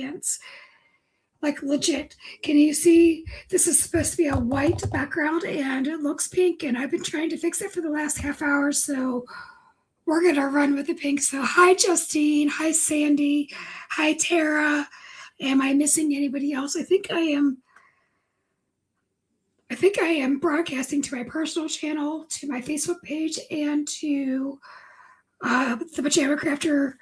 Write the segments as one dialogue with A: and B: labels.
A: pants. Like legit. Can you see? This is supposed to be a white background and it looks pink. And I've been trying to fix it for the last half hour. So we're going to run with the pink. So hi, Justine. Hi, Sandy. Hi, Tara. Am I missing anybody else? I think I am broadcasting to my personal channel, to my Facebook page, and to the Pajama Crafter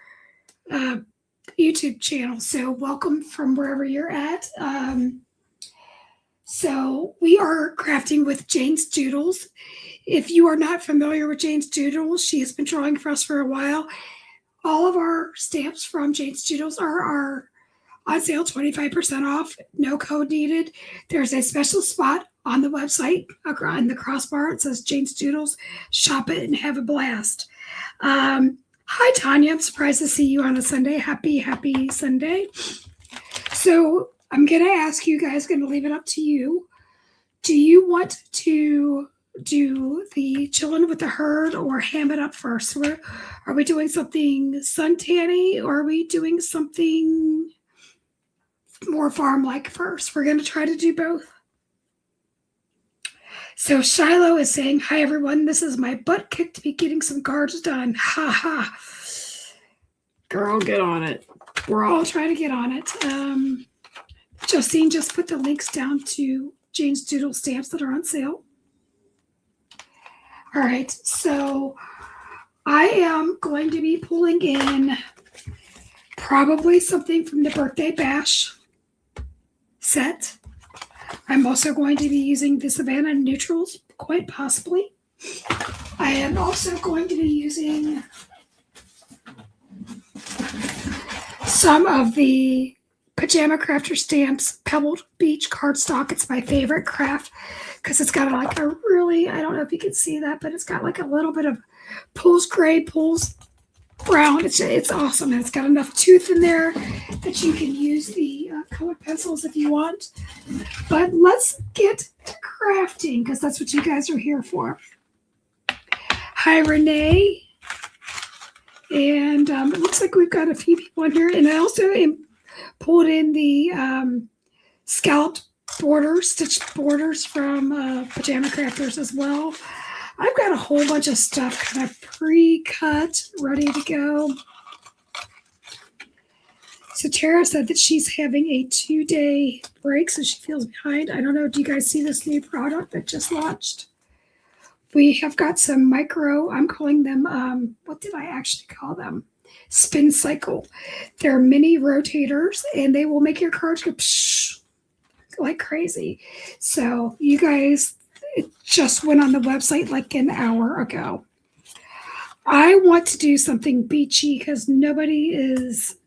A: YouTube channel. So welcome from wherever you're at. So we are crafting with Jane's Doodles. If you are not familiar with Jane's Doodles, she has been drawing for us for a while. All of our stamps from Jane's Doodles are on sale, 25% off, no code needed. There's a special spot on the website on the crossbar. It says Jane's Doodles. Shop it and have a blast. Hi, Tanya. I'm surprised to see you on a Sunday. Happy Sunday. So I'm going to ask you guys, going to leave it up to you. Do you want to do the Chillin with the Herd or ham it up first? Are we doing something suntanny or are we doing something more farm-like first? We're going to try to do both. So Shiloh is saying, hi, everyone. This is my butt kick to be getting some cards done. Ha ha. Girl, get on it. We're all trying to get on it. Justine just put the links down to Jane's Doodle stamps that are on sale. All right. So I am going to be pulling in probably something from the Birthday Bash set. I'm also going to be using the Savannah Neutrals, quite possibly. I am also going to be using some of the Pajama Crafter Stamps Pebbled Beach cardstock. It's my favorite craft because it's got like a really, I don't know if you can see that, but it's got like a little bit of pulls gray, pulls brown. It's awesome, and it's got enough tooth in there that you can use the colored pencils if you want. But let's get to crafting because that's what you guys are here for. Hi, Renee. And it looks like we've got a few people in here. And I also pulled in the scalloped borders, stitched borders from Pajama Crafters as well. I've got a whole bunch of stuff kind of pre-cut, ready to go. So Tara said that she's having a 2-day break, so she feels behind. I don't know. Do you guys see this new product that just launched? We have got some micro, I'm calling them, what did I actually call them? Spin cycle. They're mini rotators, and they will make your cards go psh, like crazy. So you guys, it just went on the website like an hour ago. I want to do something beachy because nobody is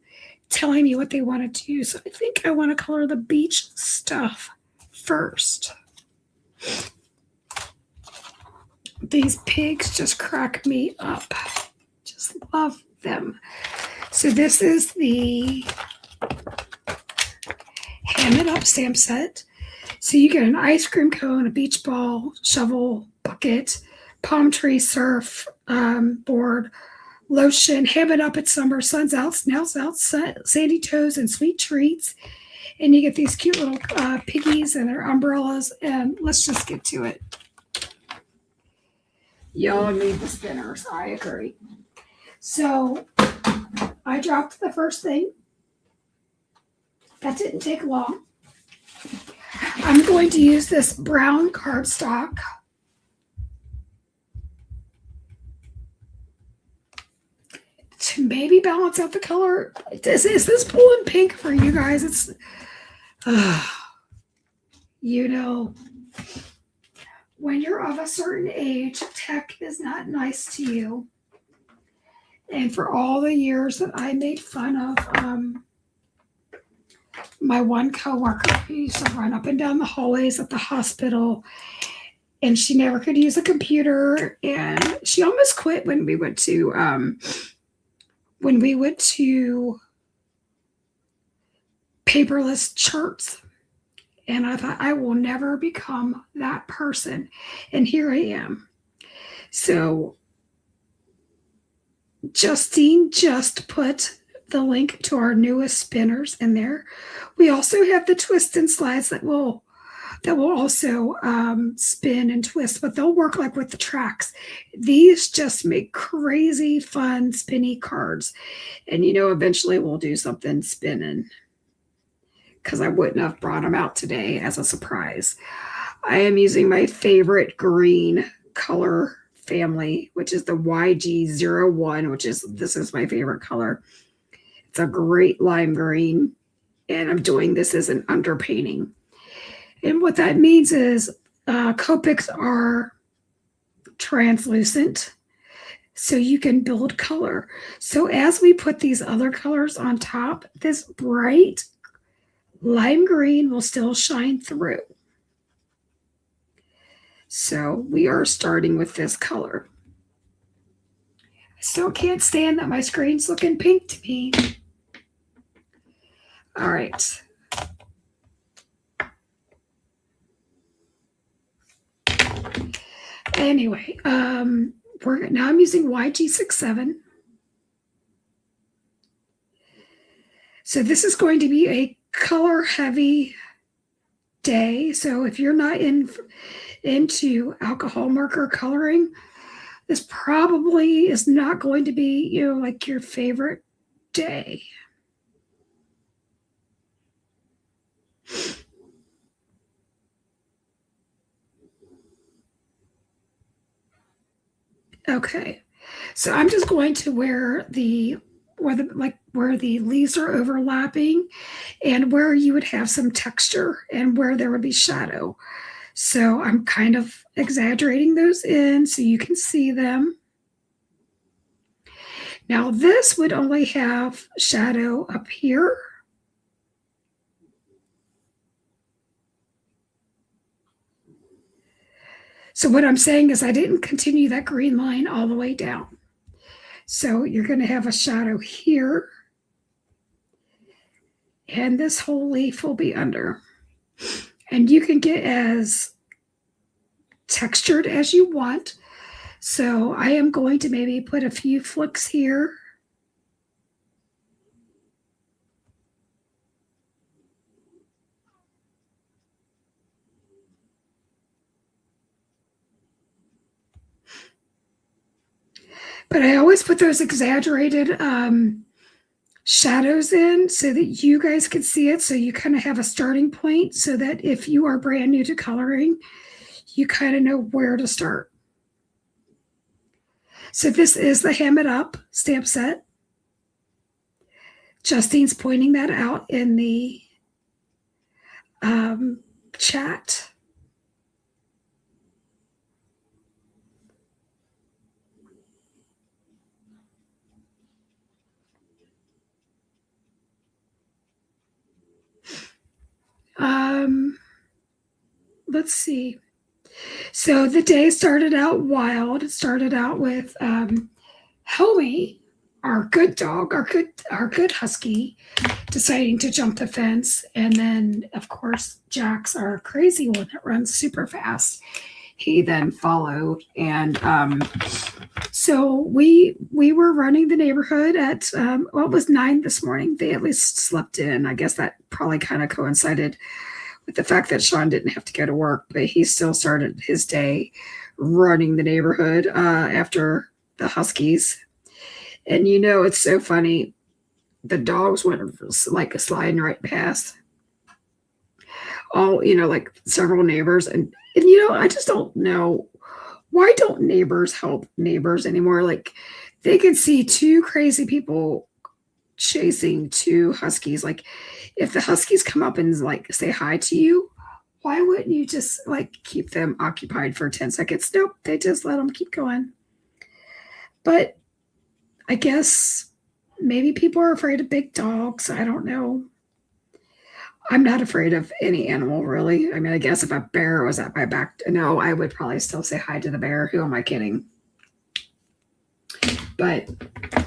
A: telling me what they want to do. So I think I want to color the beach stuff first. These pigs just crack me up. Just love them. So this is the Ham It Up stamp set. So you get an ice cream cone, a beach ball, shovel, bucket, palm tree surf board, lotion, ham it up at summer, sun's out, snails out, sandy toes, and sweet treats. And you get these cute little piggies and their umbrellas. And let's just get to it. Y'all need the spinners. I agree. So I dropped the first thing. That didn't take long. I'm going to use this brown cardstock. To maybe balance out the color. Is this pulling pink for you guys? It's, you know, when you're of a certain age, tech is not nice to you. And for all the years that I made fun of my one coworker who used to run up and down the hallways at the hospital, and she never could use a computer, and she almost quit when we went to paperless charts. And I thought, I will never become that person. And here I am. So Justine just put the link to our newest spinners in there. We also have the twist and slides that will also spin and twist, but they'll work like with the tracks. These just make crazy fun spinny cards. And eventually we'll do something spinning, because I wouldn't have brought them out today as a surprise. I am using my favorite green color family, which is the YG01, this is my favorite color. It's a great lime green, and I'm doing this as an underpainting. And what that means is Copics are translucent, so you can build color. So as we put these other colors on top, this bright lime green will still shine through. So we are starting with this color. I still can't stand that my screen's looking pink to me. All right. Anyway, now I'm using YG67. So this is going to be a color heavy day. So if you're not into alcohol marker coloring, this probably is not going to be, like your favorite day. Okay, so I'm just going to where the leaves are overlapping and where you would have some texture and where there would be shadow. So I'm kind of exaggerating those in so you can see them. Now this would only have shadow up here. So what I'm saying is I didn't continue that green line all the way down. So you're going to have a shadow here. And this whole leaf will be under. And you can get as textured as you want. So I am going to maybe put a few flicks here. But I always put those exaggerated shadows in so that you guys can see it. So you kind of have a starting point so that if you are brand new to coloring, you kind of know where to start. So this is the Ham It Up stamp set. Justine's pointing that out in the chat. Let's see. So the day started out wild. It started out with Helmy, our good dog, our good husky, deciding to jump the fence. And then, of course, Jax, our crazy one that runs super fast, he then followed. And so we were running the neighborhood at, it was 9 this morning. They at least slept in. I guess that probably kind of coincided with the fact that Sean didn't have to go to work, but he still started his day running the neighborhood after the huskies. And it's so funny. The dogs went like sliding right past all, like several neighbors. And I just don't know, why don't neighbors help neighbors anymore? Like, they can see two crazy people chasing two huskies. Like, if the huskies come up and like say hi to you, why wouldn't you just like keep them occupied for 10 seconds? Nope, they just let them keep going. But I guess maybe people are afraid of big dogs. I don't know. I'm not afraid of any animal, really. I mean, I guess if a bear was at my back, no, I would probably still say hi to the bear. Who am I kidding? But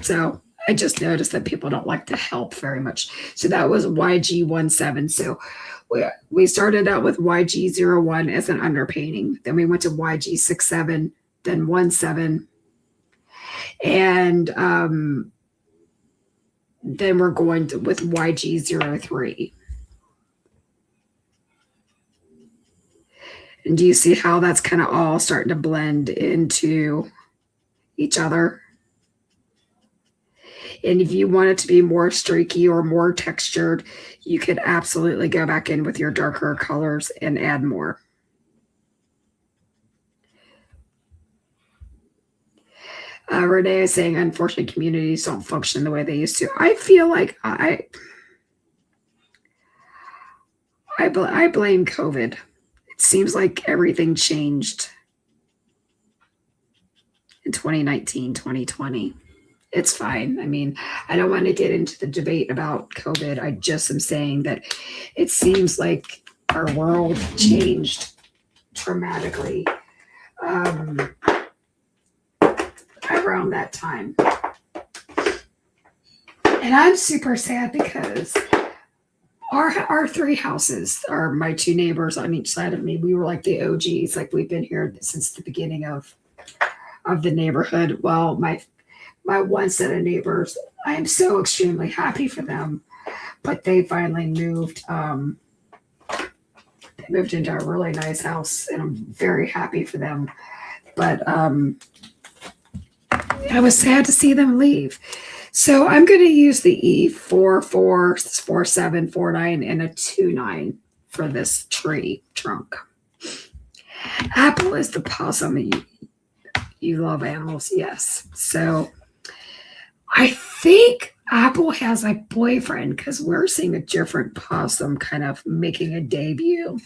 A: so I just noticed that people don't like to help very much. So that was YG17. So we started out with YG01 as an underpainting. Then we went to YG67, then 17. And Then we're going to with YG03. And do you see how that's kind of all starting to blend into each other? And if you want it to be more streaky or more textured, you could absolutely go back in with your darker colors and add more. Renee is saying, unfortunately, communities don't function the way they used to. I feel like I blame COVID. It seems like everything changed in 2019, 2020. It's fine. I mean, I don't want to get into the debate about COVID. I just am saying that it seems like our world changed dramatically around that time. And I'm super sad because our three houses are my two neighbors on each side of me. We were like the OGs, like we've been here since the beginning of the neighborhood. Well, my one set of neighbors, I am so extremely happy for them, but they finally moved. They moved into a really nice house, and I'm very happy for them. But I was sad to see them leave. So I'm going to use the E44, 47, 49, and a 29 for this tree trunk. Apple is the possum. You love animals, yes. So I think Apple has a boyfriend because we're seeing a different possum kind of making a debut.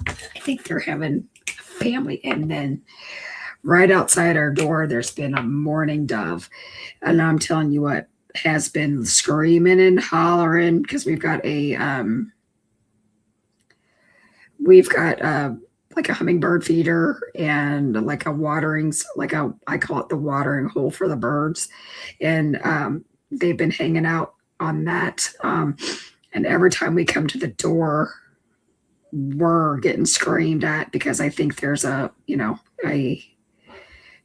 A: I think they're having a family. And then right outside our door, there's been a mourning dove. And I'm telling you what, has been screaming and hollering because we've got like a hummingbird feeder and like a watering, I call it the watering hole for the birds. And they've been hanging out on that. And every time we come to the door, we're getting screamed at because I think there's a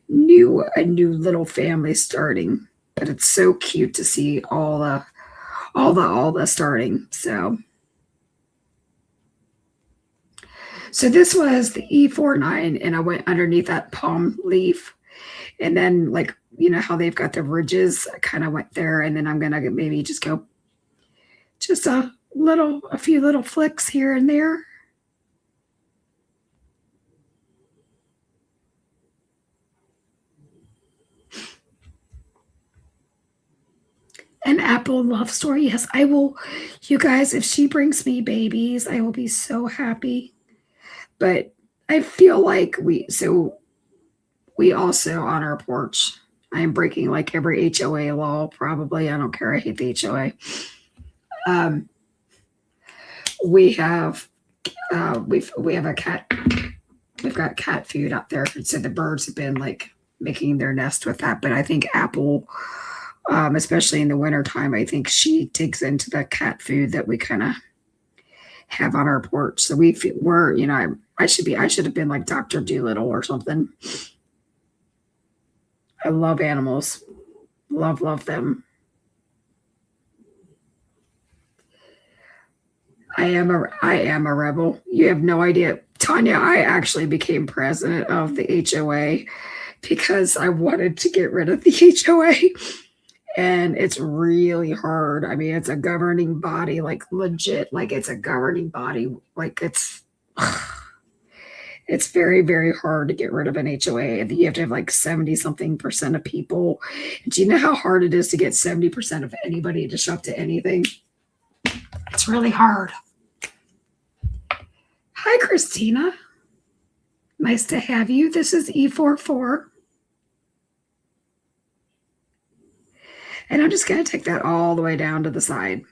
A: new little family starting. But it's so cute to see all the starting. So this was the E49, and I went underneath that palm leaf, and then how they've got the ridges, I kind of went there, and then I'm gonna maybe just go just a few little flicks here and there. An Apple love story. Yes, I will. You guys, if she brings me babies, I will be so happy. But I feel like we also on our porch, I am breaking like every HOA law, probably. I don't care. I hate the HOA. We have a cat. We've got cat food out there. So the birds have been like making their nest with that. But I think Apple, especially in the wintertime, I think she digs into the cat food that we kind of have on our porch. So I should have been like Dr. Doolittle or something. I love animals. Love them. I am a rebel. You have no idea. Tanya, I actually became president of the HOA because I wanted to get rid of the HOA. And it's really hard. I mean, it's a governing body, like legit, like it's a governing body. Like it's very, very hard to get rid of an HOA. You have to have like 70-something% of people. Do you know how hard it is to get 70% of anybody to show up to anything? It's really hard. Hi, Christina. Nice to have you. This is E44. And I'm just going to take that all the way down to the side.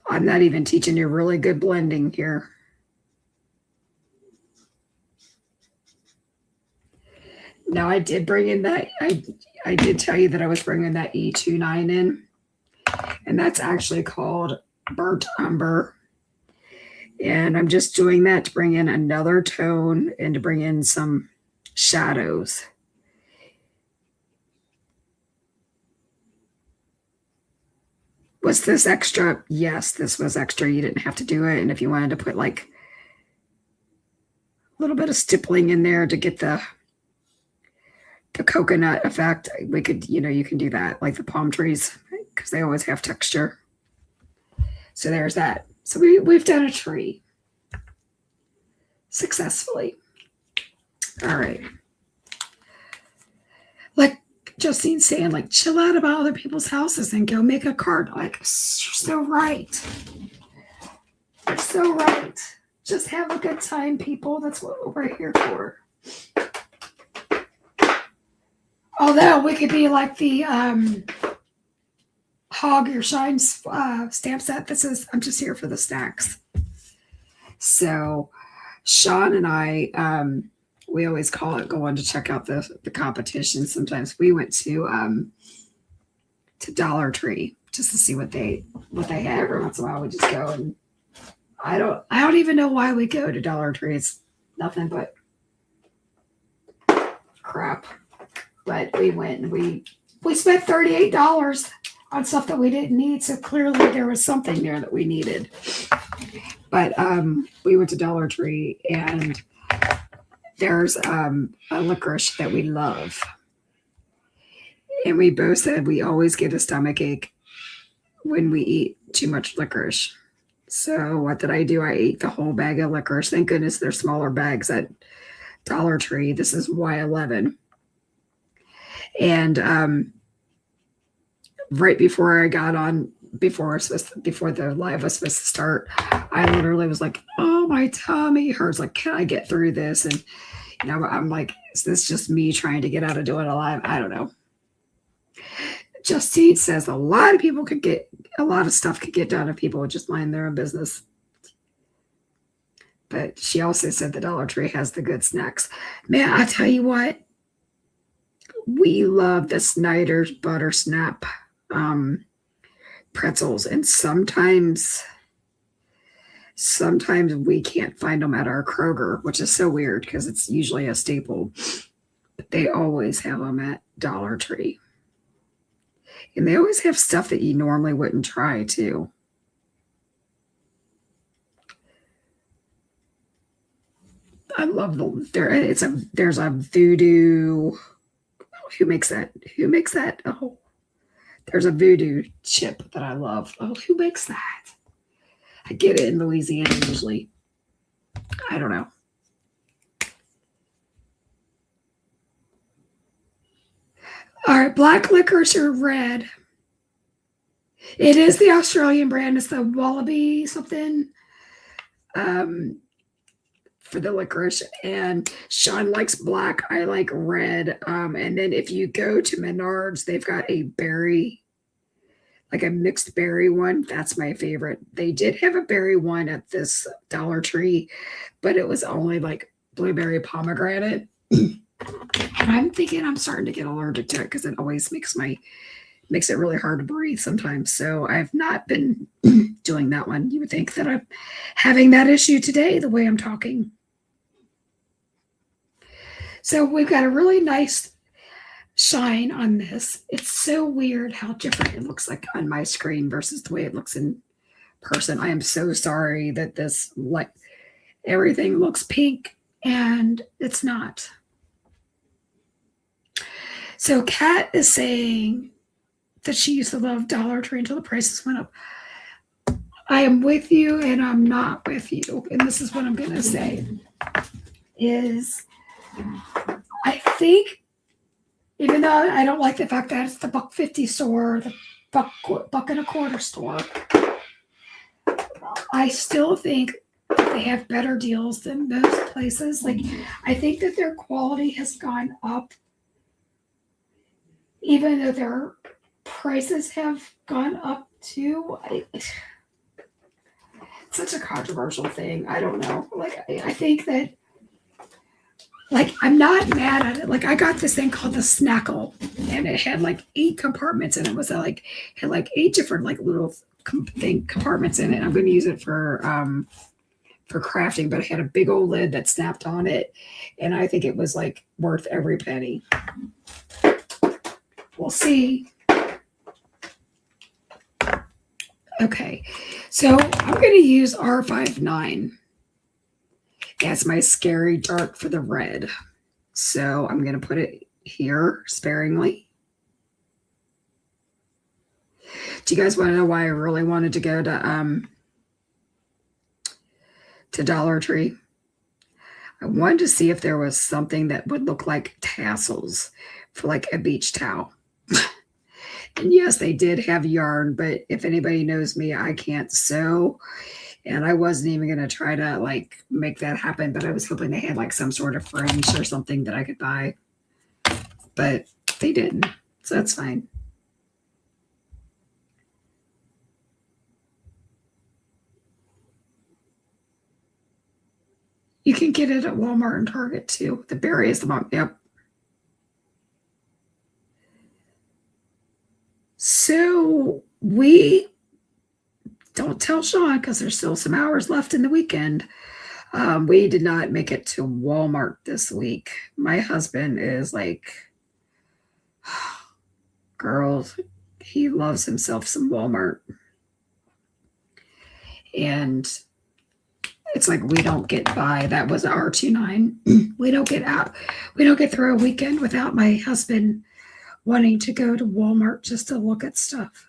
A: I'm not even teaching you really good blending here. Now I did bring in that, I did tell you that I was bringing that E29 in. And that's actually called Burnt Umber. And I'm just doing that to bring in another tone and to bring in some shadows. Was this extra? Yes, this was extra. You didn't have to do it. And if you wanted to put like a little bit of stippling in there to get the coconut effect, we could, you can do that, like the palm trees, because they always have texture. So there's that. So we've done a tree successfully. All right. Like Justine's saying, like, chill out about other people's houses and go make a card. Like, you're so right. You're so right. Just have a good time, people. That's what we're here for. Although we could be like the Hog Your Shine stamp set that says, I'm just here for the snacks. So Sean and I, we always call it going to check out the competition. Sometimes we went to Dollar Tree just to see what they had. Every once in a while we just go, and I don't even know why we go to Dollar Tree. It's nothing but crap. But we went and we spent $38 on stuff that we didn't need. So clearly there was something there that we needed. But we went to Dollar Tree, and there's a licorice that we love. And we both said we always get a stomach ache when we eat too much licorice. So what did I do? I ate the whole bag of licorice. Thank goodness they're smaller bags at Dollar Tree. This is Y11. And right before I got on, before the live was supposed to start, I literally was like, oh, my tummy hurts. Like, can I get through this? And, I'm like, is this just me trying to get out of doing a live? I don't know. Justine says a lot of stuff could get done if people would just mind their own business. But she also said the Dollar Tree has the good snacks. Man, I tell you what, we love the Snyder's Butter Snap pretzels, and sometimes we can't find them at our Kroger, which is so weird because it's usually a staple. But they always have them at Dollar Tree, and they always have stuff that you normally wouldn't try too. I love them. There's a voodoo. Who makes that? Oh, there's a voodoo chip that I love. Oh, who makes that? I get it in Louisiana usually. I don't know. All right, black licorice or red? It is the Australian brand. It's the Wallaby something for the licorice. And Sean likes black. I like red. And then if you go to Menards, they've got a berry, like a mixed berry one. That's my favorite. They did have a berry one at this Dollar Tree, but it was only like blueberry pomegranate. And I'm thinking I'm starting to get allergic to it because it always makes it really hard to breathe sometimes. So I've not been doing that one. You would think that I'm having that issue today, the way I'm talking. So we've got a really nice shine on this. It's so weird how different it looks like on my screen versus the way it looks in person. I am so sorry that this, like, everything looks pink and it's not. So Kat is saying that she used to love Dollar Tree until the prices went up. I am with you and I'm not with you. And this is what I'm going to say is I think, even though I don't like the fact that it's the $1.50 store, the $1.25 store, I still think that they have better deals than most places. Like, I think that their quality has gone up, even though their prices have gone up too. It's such a controversial thing. I don't know. Like, I think that, like, I'm not mad at it. Like, I got this thing called the Snackle, and it had like 8 compartments, and it was like had like 8 different like little compartments in it. I'm going to use it for crafting, but it had a big old lid that snapped on it, and I think it was like worth every penny. We'll see. Okay, so I'm going to use R59 as my scary dark for the red. So I'm going to put it here sparingly. Do you guys want to know why I really wanted to go to Dollar Tree? I wanted to see if there was something that would look like tassels for like a beach towel. And yes, they did have yarn, but if anybody knows me, I can't sew. And I wasn't even going to try to like make that happen, but I was hoping they had like some sort of fringe or something that I could buy. But they didn't, so that's fine. You can get it at Walmart and Target too. The berry is the mom. Yep. So we don't tell Sean because there's still some hours left in the weekend. We did not make it to Walmart this week. My husband is like, girls, he loves himself some Walmart. And it's like we don't get by. That was R29. We don't get out. We don't get through a weekend without my husband wanting to go to Walmart just to look at stuff.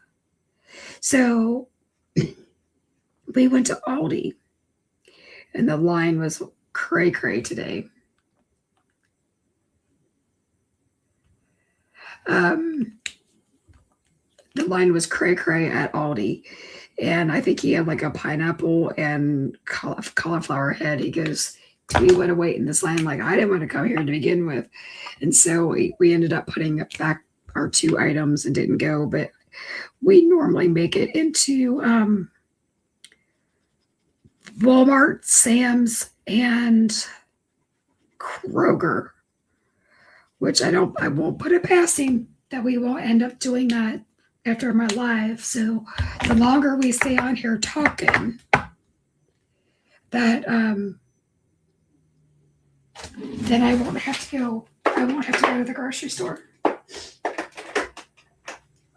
A: So we went to Aldi, and the line was cray-cray today. The line was cray-cray at Aldi. And I think he had like a pineapple and cauliflower head. He goes, do we want to wait in this line? Like, I didn't want to come here to begin with. And so we ended up putting back our 2 items and didn't go. But we normally make it into Walmart, Sam's, and Kroger, which I won't put it past him that we won't end up doing that after my live. So the longer we stay on here talking, that then I won't have to go to the grocery store.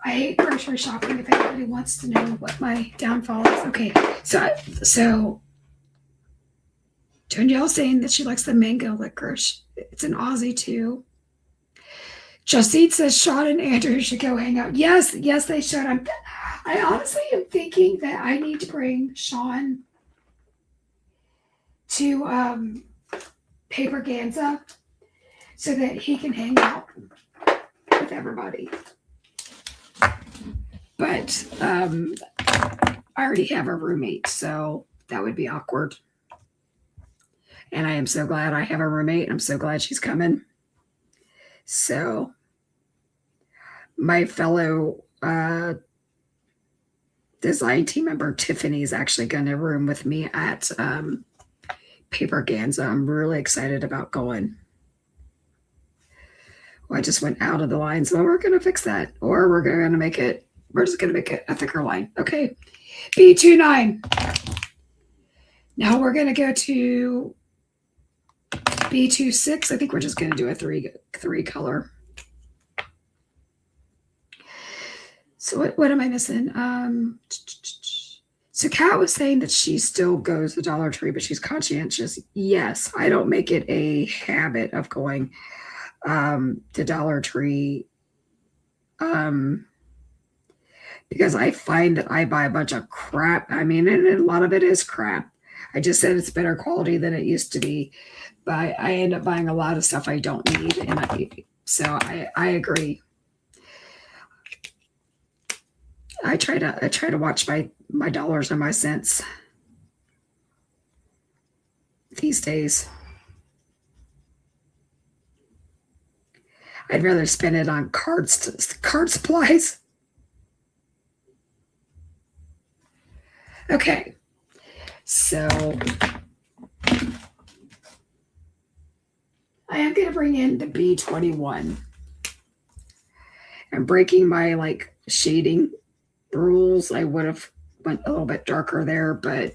A: I hate grocery shopping if anybody wants to know what my downfall is. Okay, so Danielle's saying that she likes the mango licorice. It's an Aussie too. Justine says Sean and Andrew should go hang out. Yes, they should. I honestly am thinking that I need to bring Sean to Paper Ganza so that he can hang out with everybody. But I already have a roommate, so that would be awkward. And I am so glad I have a roommate. I'm so glad she's coming. So my fellow design team member Tiffany is actually going to room with me at Paper Ganza. I'm really excited about going. Well, I just went out of the line, so we're going to fix that, or we're just going to make it a thicker line. Okay, B29. Now we're going to go to B26. I think we're just going to do a three color. So what am I missing? So Kat was saying that she still goes to Dollar Tree, but she's conscientious. Yes, I don't make it a habit of going to Dollar Tree because I find that I buy a bunch of crap. I mean, and a lot of it is crap. I just said it's better quality than it used to be, but I end up buying a lot of stuff I don't need, and I agree. I try to watch my dollars and my cents these days. I'd rather spend it on card supplies. Okay, so I am going to bring in the B21. I'm breaking my shading rules. I would have went a little bit darker there, but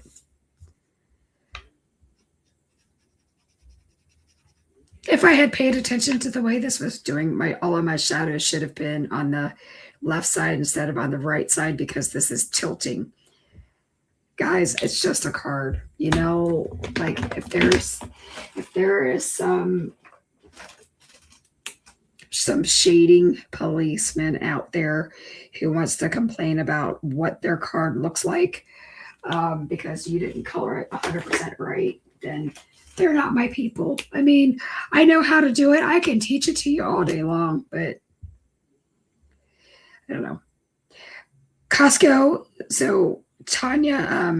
A: if I had paid attention to the way this was doing, all of my shadows should have been on the left side instead of on the right side because this is tilting. Guys, it's just a card. You know, like if there is some shading policeman out there who wants to complain about what their card looks like, because you didn't color it 100% right, then they're not my people. I mean, I know how to do it. I can teach it to you all day long, but I don't know. Costco. So Tanya,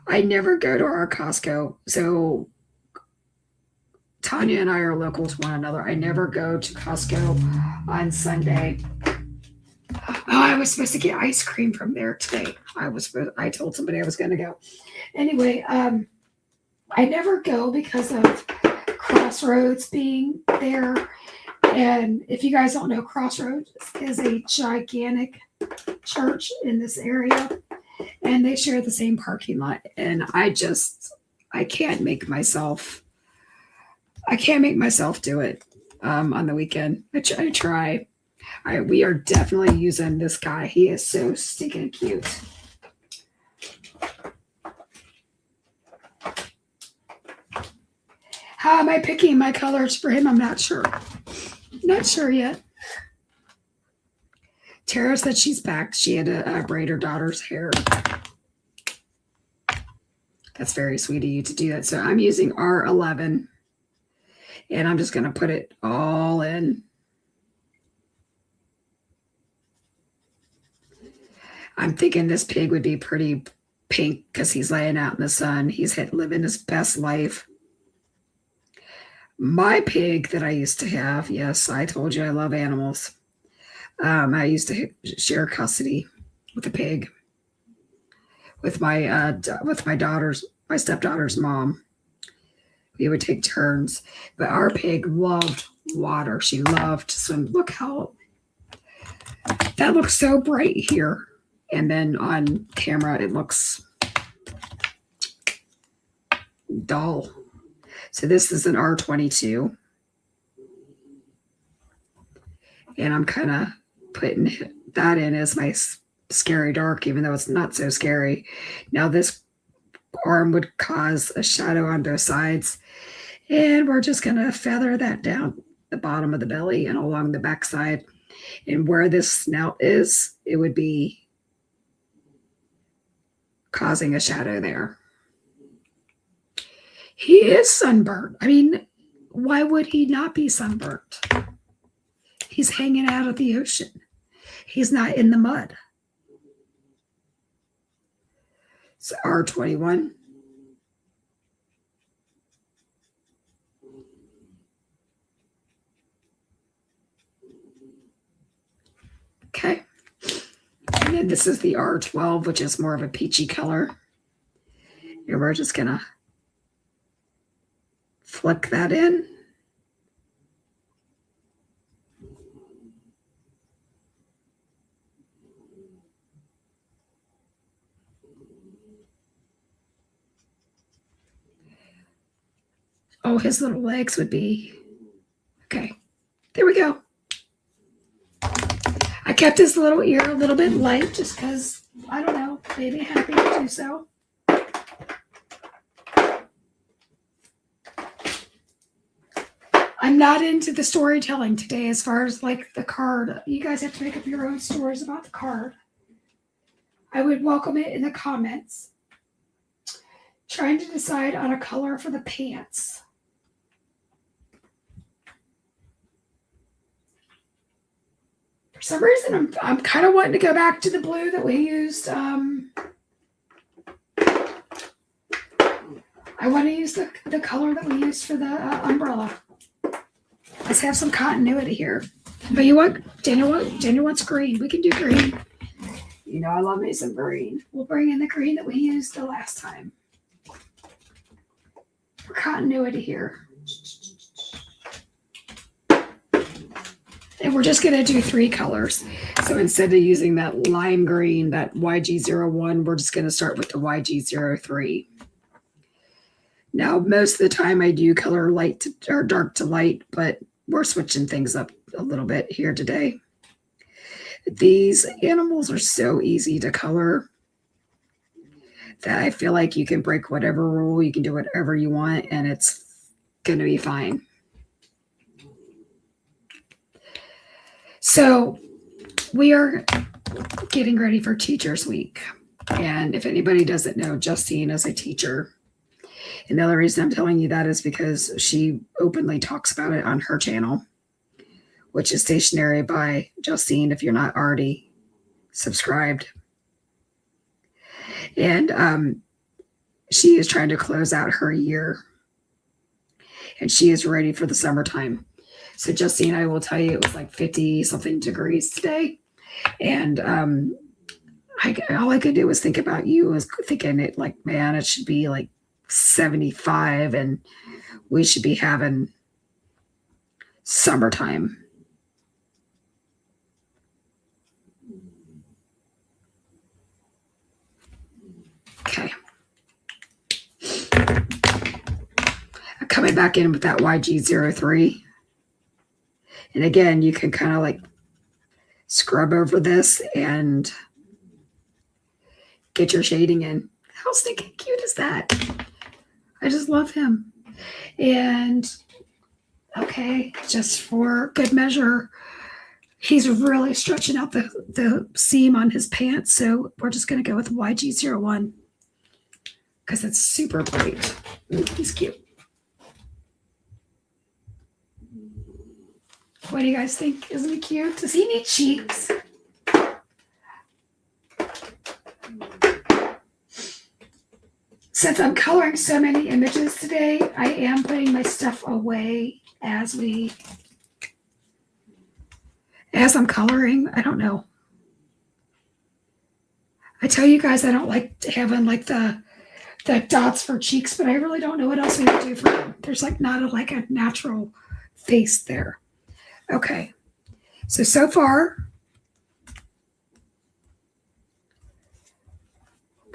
A: I never go to our Costco. So Tanya and I are local to one another. I never go to Costco on Sunday. Oh, I was supposed to get ice cream from there today. I told somebody I was going to go. Anyway, I never go because of Crossroads being there. And if you guys don't know, Crossroads is a gigantic church in this area, and they share the same parking lot. And I can't make myself do it on the weekend. I try. We are definitely using this guy. He is so stinking cute. How am I picking my colors for him? I'm not sure. Not sure yet. Tara said she's back. She had to braid her daughter's hair. That's very sweet of you to do that. So I'm using R11. And I'm just going to put it all in. I'm thinking this pig would be pretty pink because he's laying out in the sun. He's living his best life. My pig that I used to have, yes, I told you I love animals. I used to share custody with a pig with my stepdaughter's mom. We would take turns, but our pig loved water. She loved to swim. Look how that looks so bright here. And then on camera, it looks dull. So this is an R22. And I'm kind of putting that in as my scary dark, even though it's not so scary. Now this arm would cause a shadow on both sides. And we're just going to feather that down the bottom of the belly and along the backside. And where this snout is, it would be causing a shadow there. He is sunburnt. I mean, why would he not be sunburnt? He's hanging out at the ocean. He's not in the mud. So R21. Okay. And then this is the R12, which is more of a peachy color. And we're just going to flick that in. Oh, his little legs would be, okay. There we go. I kept his little ear a little bit light just because, I don't know, maybe happy to do so. I'm not into the storytelling today as far as like the card. You guys have to make up your own stories about the card. I would welcome it in the comments. Trying to decide on a color for the pants. For some reason, I'm kind of wanting to go back to the blue that we used. I want to use the color that we used for the umbrella. Let's have some continuity here. But you want Daniel wants green. We can do green. You know I love me some green. We'll bring in the green that we used the last time. For continuity here. And we're just going to do 3 colors. So instead of using that lime green, that YG01, we're just going to start with the YG03. Now, most of the time I do color light to, or dark to light, but we're switching things up a little bit here today. These animals are so easy to color that I feel like you can break whatever rule, you can do whatever you want, and it's going to be fine. So we are getting ready for Teachers Week. And if anybody doesn't know, Justine is a teacher. And the other reason I'm telling you that is because she openly talks about it on her channel, which is Stationary by Justine, if you're not already subscribed. And she is trying to close out her year. And she is ready for the summertime. So Justine, I will tell you, it was like 50 something degrees today. And all I could do was think about you, was thinking it like, man, it should be like 75 and we should be having summertime. Okay. I'm coming back in with that YG03. And again, you can kind of like scrub over this and get your shading in. How stinking cute is that? I just love him. And okay, just for good measure, he's really stretching out the seam on his pants. So we're just going to go with YG01 because it's super bright. Ooh, he's cute. What do you guys think? Isn't he cute? Does he need cheeks? Since I'm coloring so many images today, I am putting my stuff away as I'm coloring. I don't know. I tell you guys I don't like having like the dots for cheeks, but I really don't know what else we would do for them. There's like not a natural face there. Okay, so far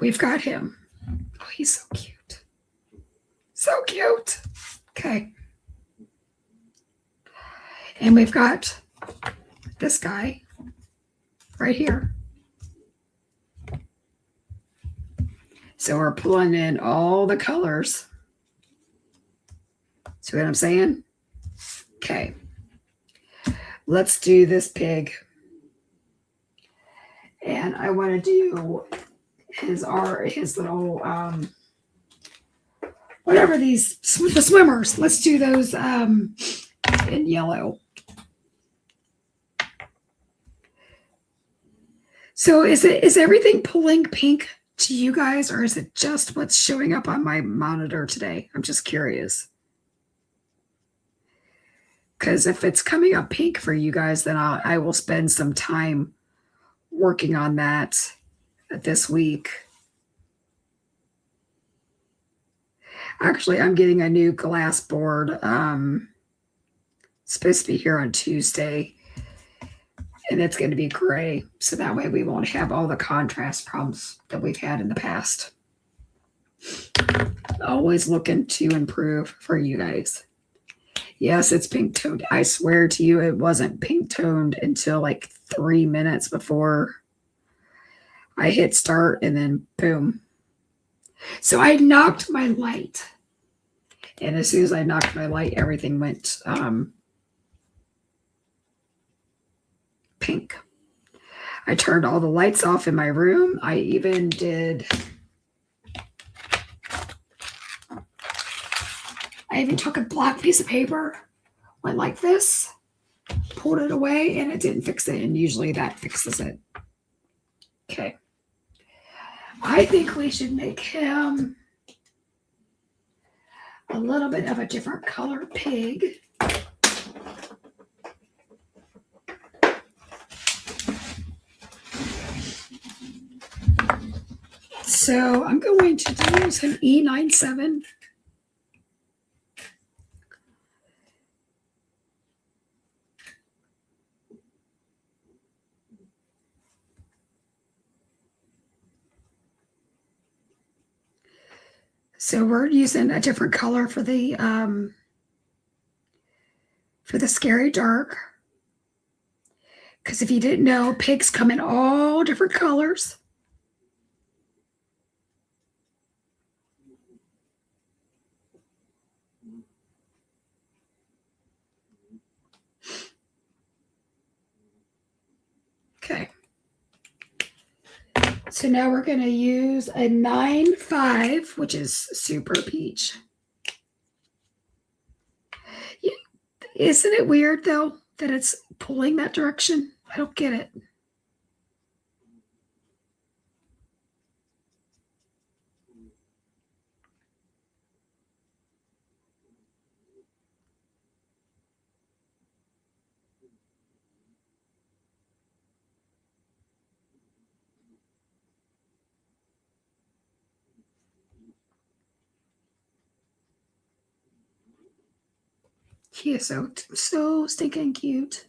A: we've got him. Oh, he's so cute. So cute. Okay. And we've got this guy right here. So we're pulling in all the colors. See what I'm saying? Okay. Let's do this pig. And I want to do his little whatever the swimmers. Let's do those in yellow. So is everything pulling pink to you guys, or is it just what's showing up on my monitor today? I'm just curious. Because if it's coming up pink for you guys, then I will spend some time working on that this week. Actually, I'm getting a new glass board. Supposed to be here on Tuesday. And it's going to be gray. So that way we won't have all the contrast problems that we've had in the past. Always looking to improve for you guys. Yes, it's pink toned. I swear to you, it wasn't pink toned until like 3 minutes before I hit start, and then boom. So I knocked my light. And as soon as I knocked my light, everything went pink. I turned all the lights off in my room. I even took a black piece of paper, went like this, pulled it away, and it didn't fix it. And usually that fixes it. Okay. I think we should make him a little bit of a different color pig. So I'm going to use an E97. So we're using a different color for the scary dark, Because if you didn't know, pigs come in all different colors. Okay. So now we're going to use a 9-5, which is super peach. Isn't it weird, though, that it's pulling that direction? I don't get it. He is so stinking cute.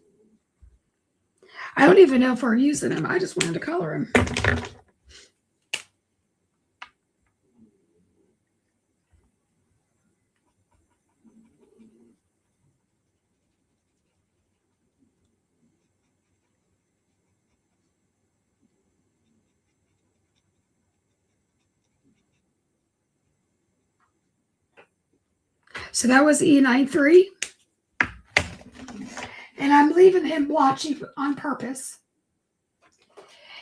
A: I don't even know if we're using him. I just wanted to color him. So that was E93. And I'm leaving him blotchy on purpose.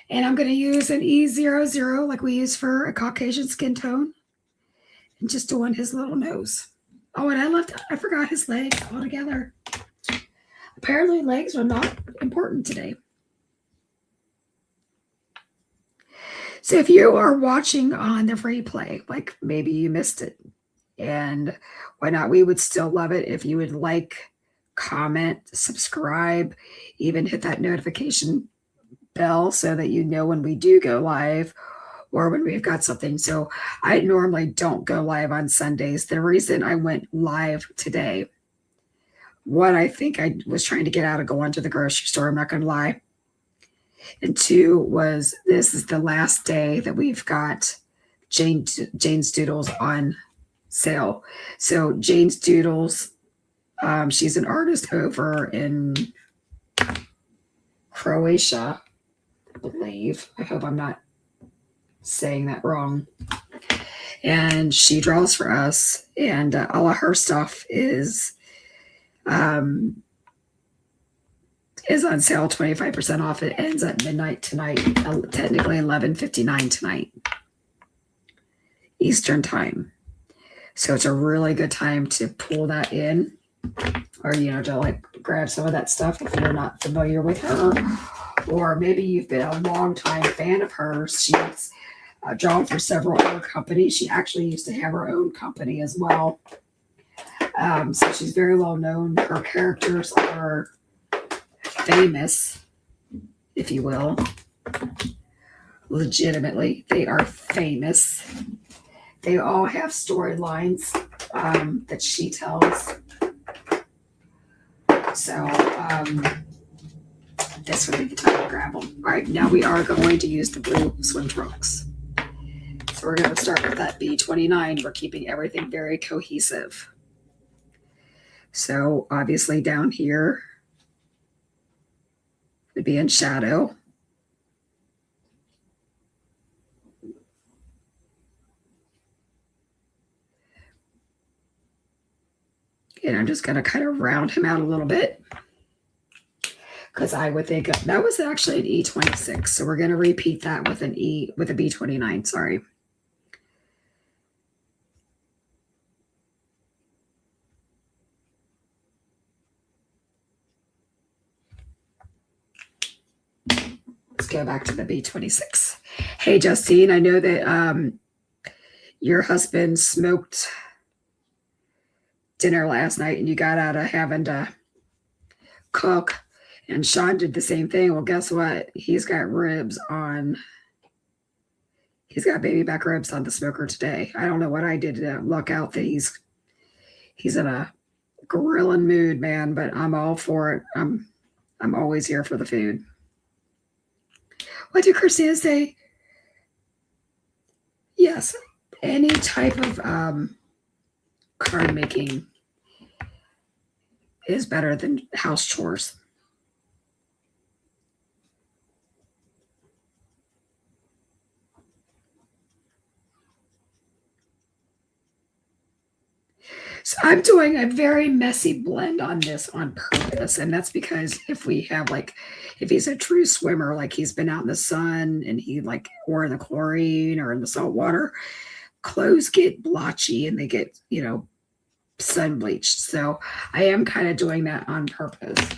A: And I'm going to use an E00 like we use for a Caucasian skin tone. And just doing his little nose. Oh, and I forgot his legs altogether. Apparently legs are not important today. So if you are watching on the replay, like maybe you missed it, and why not? We would still love it if you would like, comment, subscribe, even hit that notification bell so that you know when we do go live or when we've got something. So I normally don't go live on Sundays. The reason I went live today, one, I think I was trying to get out of going to the grocery store. I'm not going to lie. And two was this is the last day that we've got Jane's Doodles on sale. So Jane's Doodles, she's an artist over in Croatia, I believe. I hope I'm not saying that wrong. And she draws for us, and all of her stuff is on sale, 25% off. It ends at midnight tonight, technically 11:59 tonight Eastern time. So it's a really good time to pull that in, or to like grab some of that stuff if you're not familiar with her, or maybe you've been a long-time fan of hers. She's drawn for several other companies. She actually used to have her own company as well. So she's very well known. Her characters are famous, if you will. Legitimately, they are famous. They all have storylines that she tells. So this would be the time to grab them. All right, now we are going to use the blue swim trunks. So we're going to start with that B29. We're keeping everything very cohesive. So obviously down here would be in shadow. And I'm just going to kind of round him out a little bit, because I would think that was actually an E26. So we're going to repeat that with a B29. Sorry. Let's go back to the B26. Hey, Justine, I know that your husband smoked dinner last night and you got out of having to cook, and Sean did the same thing. Well, guess what? He's got baby back ribs on the smoker today. I don't know what I did to luck out that he's in a grilling mood, man, but I'm all for it. I'm always here for the food. What did Christina say? Yes, any type of card making is better than house chores. So I'm doing a very messy blend on this on purpose. And that's because if we have if he's a true swimmer, like he's been out in the sun and or in the chlorine or in the salt water, clothes get blotchy and they get, sun bleached. So I am kind of doing that on purpose.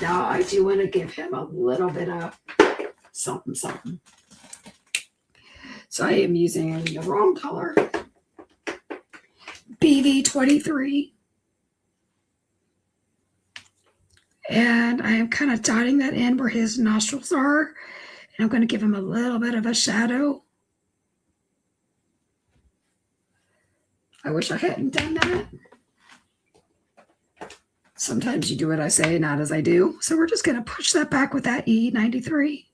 A: Now I do want to give him a little bit of something, something. So I am using the wrong color. BV23. And I am kind of dotting that in where his nostrils are. And I'm going to give him a little bit of a shadow. I wish I hadn't done that. Sometimes you do what I say, not as I do. So we're just going to push that back with that E93.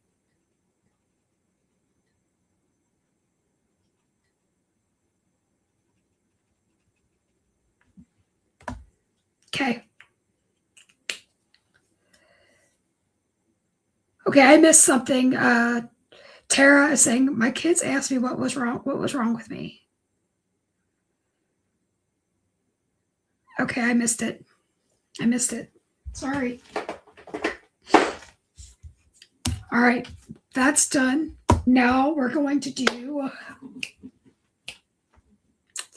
A: Okay. Okay, I missed something. Tara is saying, my kids asked me what was wrong with me. Okay, I missed it. Sorry. All right, that's done. Now we're going to do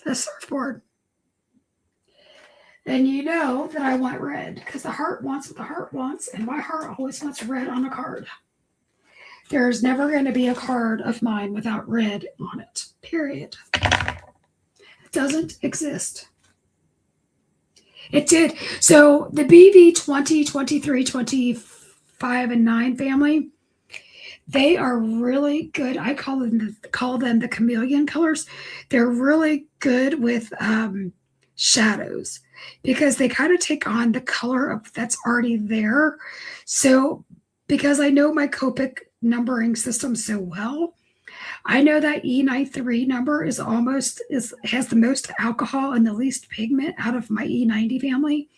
A: the surfboard. And you know that I want red because the heart wants what the heart wants, and my heart always wants red on a card. There's never going to be a card of mine without red on it, period. It doesn't exist. It did. So the BV 20, 23, 25, and 9 family, they are really good. I call them the chameleon colors. They're really good with shadows because they kind of take on the color that's already there. So because I know my Copic numbering system so well, I know that E93 number has the most alcohol and the least pigment out of my E90 family.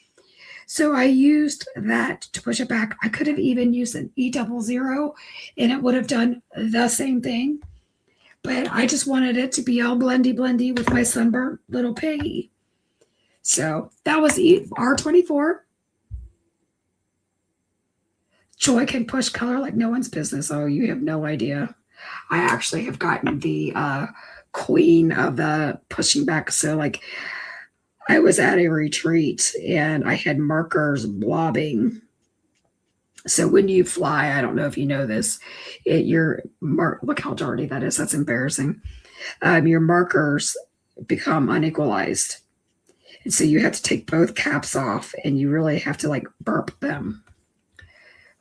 A: So I used that to push it back. I could have even used an E00 and it would have done the same thing. But I just wanted it to be all blendy with my sunburnt little piggy. So that was R24. Joy can push color like no one's business. Oh, you have no idea. I actually have gotten the queen of the pushing back. So I was at a retreat and I had markers blobbing. So when you fly, I don't know if you know this, look how dirty that is. That's embarrassing. Your markers become unequalized. And so you have to take both caps off and you really have to burp them.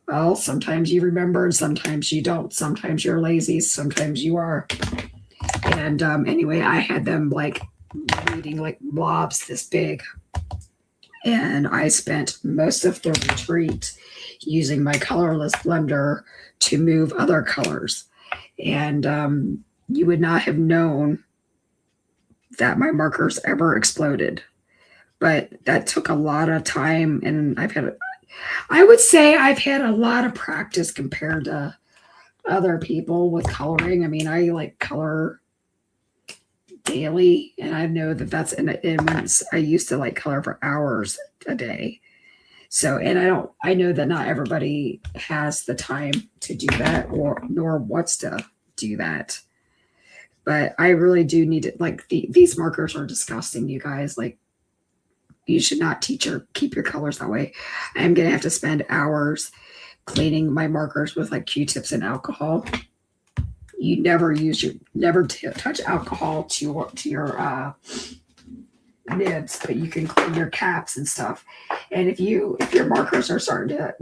A: Well, sometimes you remember and sometimes you don't. Sometimes you're lazy. Sometimes you are. And anyway, I had them bleeding blobs this big. And I spent most of the retreat using my colorless blender to move other colors. And you would not have known that my markers ever exploded. But that took a lot of time. And I would say I've had a lot of practice compared to other people with coloring. I mean, I color daily, and I know that's and I used to color for hours a day. So, and I know that not everybody has the time to do that nor wants to do that. But I really do need it. These markers are disgusting, you guys. You should not keep your colors that way. I am going to have to spend hours cleaning my markers with Q-tips and alcohol. You never touch alcohol to your nibs, but you can clean your caps and stuff. And if your markers are starting to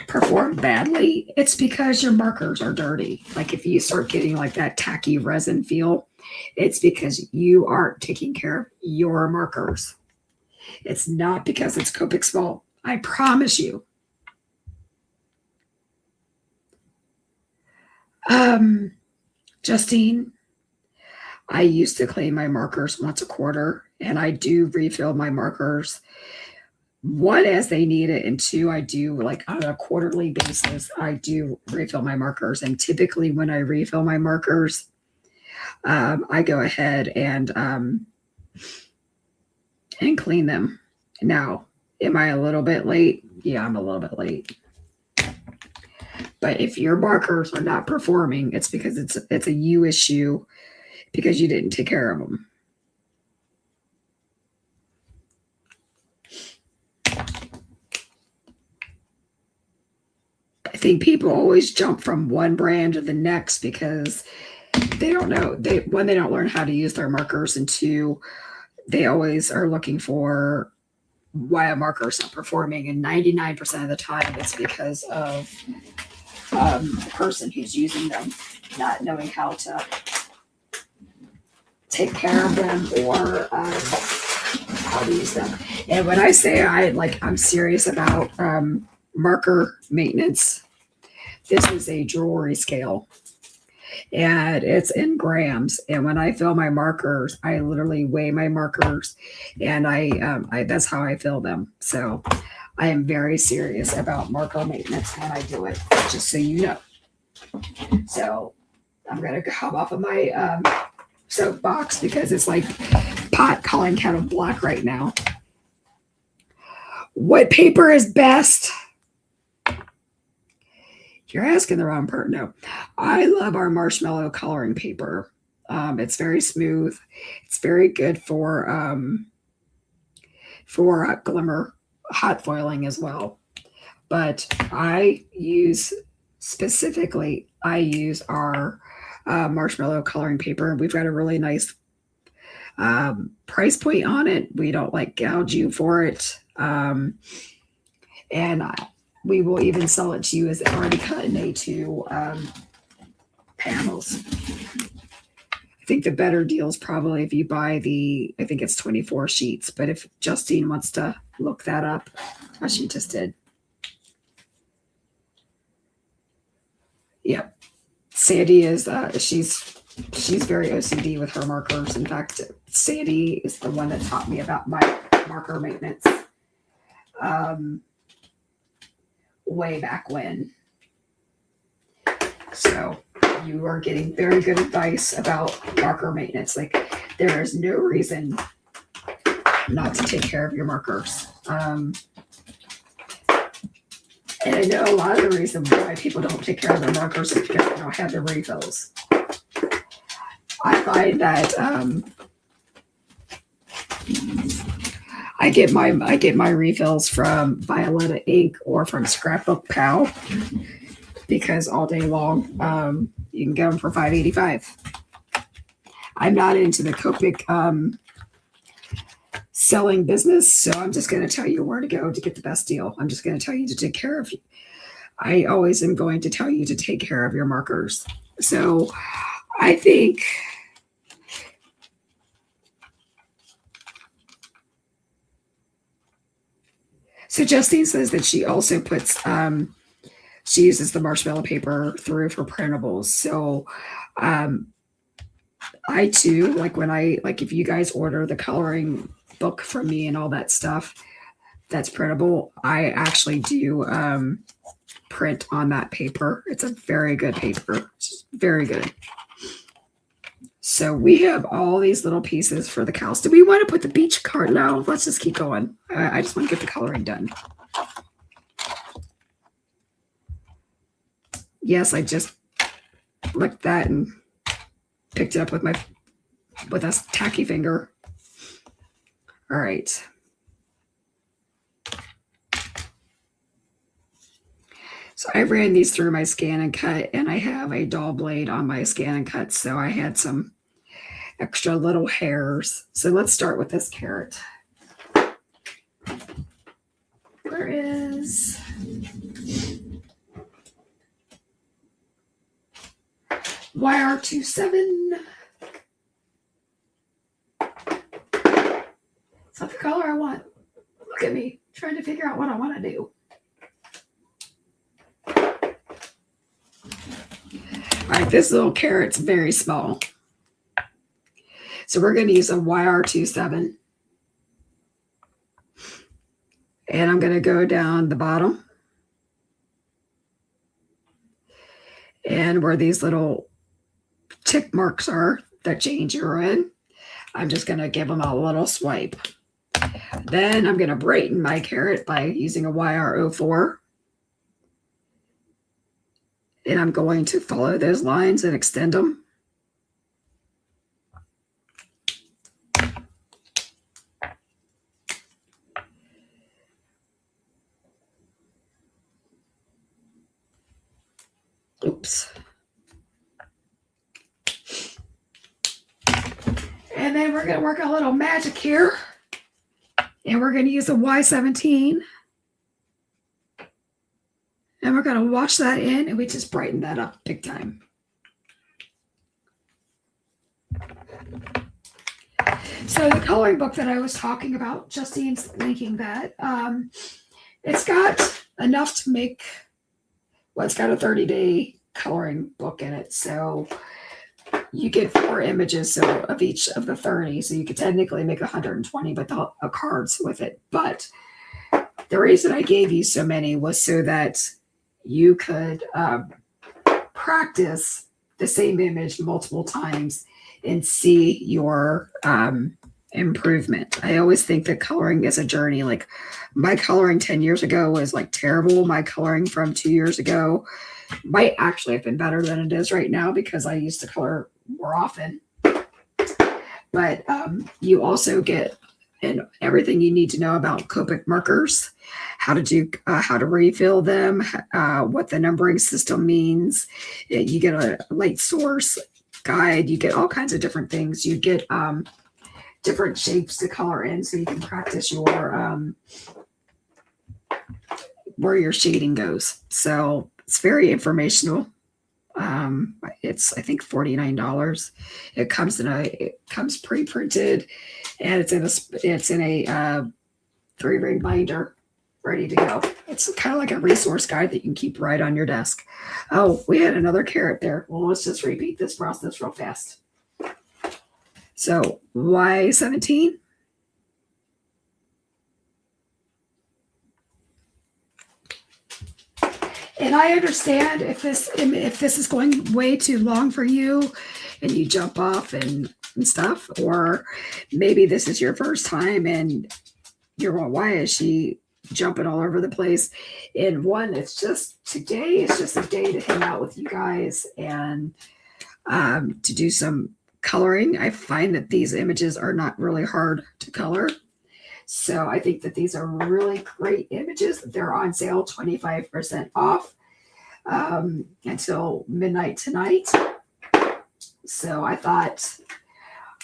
A: perform badly, it's because your markers are dirty. If you start getting that tacky resin feel, it's because you aren't taking care of your markers. It's not because it's Copic's fault. I promise you. Justine, I used to clean my markers once a quarter, and I do refill my markers. One, as they need it, and two, I do on a quarterly basis, I do refill my markers. And typically when I refill my markers, I go ahead and and clean them. Now, am I a little bit late? Yeah, I'm a little bit late. But if your markers are not performing, it's because it's a you issue because you didn't take care of them. I think people always jump from one brand to the next because they don't know. They don't learn how to use their markers, and two, they always are looking for why a marker is not performing. And 99% of the time, it's because of the person who's using them not knowing how to take care of them or how to use them. And when I say I'm serious about marker maintenance, this is a jewelry scale and it's in grams. And when I fill my markers, I literally weigh my markers and I that's how I fill them. So I am very serious about marker maintenance when I do it, just so you know. So I'm going to come off of my soapbox because it's like pot calling kettle black right now. What paper is best? You're asking the wrong part. No, I love our marshmallow coloring paper. It's very smooth. It's very good for glimmer hot foiling as well. But I use our marshmallow coloring paper. We've got a really nice price point on it. We don't gouge you for it. And we will even sell it to you as already cut in A2 panels. I think the better deal is probably if you buy I think it's 24 sheets, but if Justine wants to look that up, she just did. Yep. Sandy is, she's very OCD with her markers. In fact, Sandy is the one that taught me about my marker maintenance. Way back when. So you are getting very good advice about marker maintenance. There is no reason not to take care of your markers. And I know a lot of the reason why people don't take care of their markers is because they don't have the refills. I find that I get my refills from Violetta Ink or from Scrapbook Pal because all day long you can get them for $5.85. I'm not into the Copic selling business, so I'm just going to tell you where to go to get the best deal. I'm just going to tell you to take care of you. I always am going to tell you to take care of your markers. So I think so Justine says that she also puts she uses the marshmallow paper through for printables. So I too, if you guys order the coloring book from me and all that stuff that's printable, I actually do print on that paper. It's a very good paper. It's very good. So we have all these little pieces for the cows. Do we want to put the beach card? No, let's just keep going. I just want to get the coloring done. Yes, I just licked that and picked it up with a tacky finger. All right. So I ran these through my scan and cut, and I have a dull blade on my scan and cut, so I had some extra little hairs. So let's start with this carrot. Where is YR27? It's not the color I want. Look at me trying to figure out what I want to do. All right, this little carrot's very small. So we're going to use a YR27. And I'm going to go down the bottom. And where these little tick marks are that change your in, I'm just going to give them a little swipe. Then I'm going to brighten my carrot by using a YR04. And I'm going to follow those lines and extend them. Oops. And then we're going to work a little magic here. And we're going to use a Y17. And we're going to wash that in, and we just brighten that up big time. So the coloring book that I was talking about, Justine's linking that. It's got enough to make, well, it's got a 30-day coloring book in it. So you get 4 images of each of the 30. So you could technically make 120 but cards with it. But the reason I gave you so many was so that you could practice the same image multiple times and see your improvement. I always think that coloring is a journey. Like my coloring 10 years ago was like terrible. My coloring from 2 years ago might actually have been better than it is right now because I used to color more often. But you also get everything you need to know about Copic markers, how to refill them, what the numbering system means. You get a light source guide. You get all kinds of different things. You get different shapes to color in, so you can practice your where your shading goes. So it's very informational. It's I think $49. It comes pre-printed, and it's in a 3-ring binder, ready to go. It's kind of like a resource guide that you can keep right on your desk. Oh, we had another carrot there. Well, let's just repeat this process real fast. So Y17. And I understand if this is going way too long for you and you jump off and stuff, or maybe this is your first time and you're going, why is she jumping all over the place? And one, it's just a day to hang out with you guys and to do some coloring. I find that these images are not really hard to color. So I think that these are really great images. They're on sale 25% off until midnight tonight. So I thought,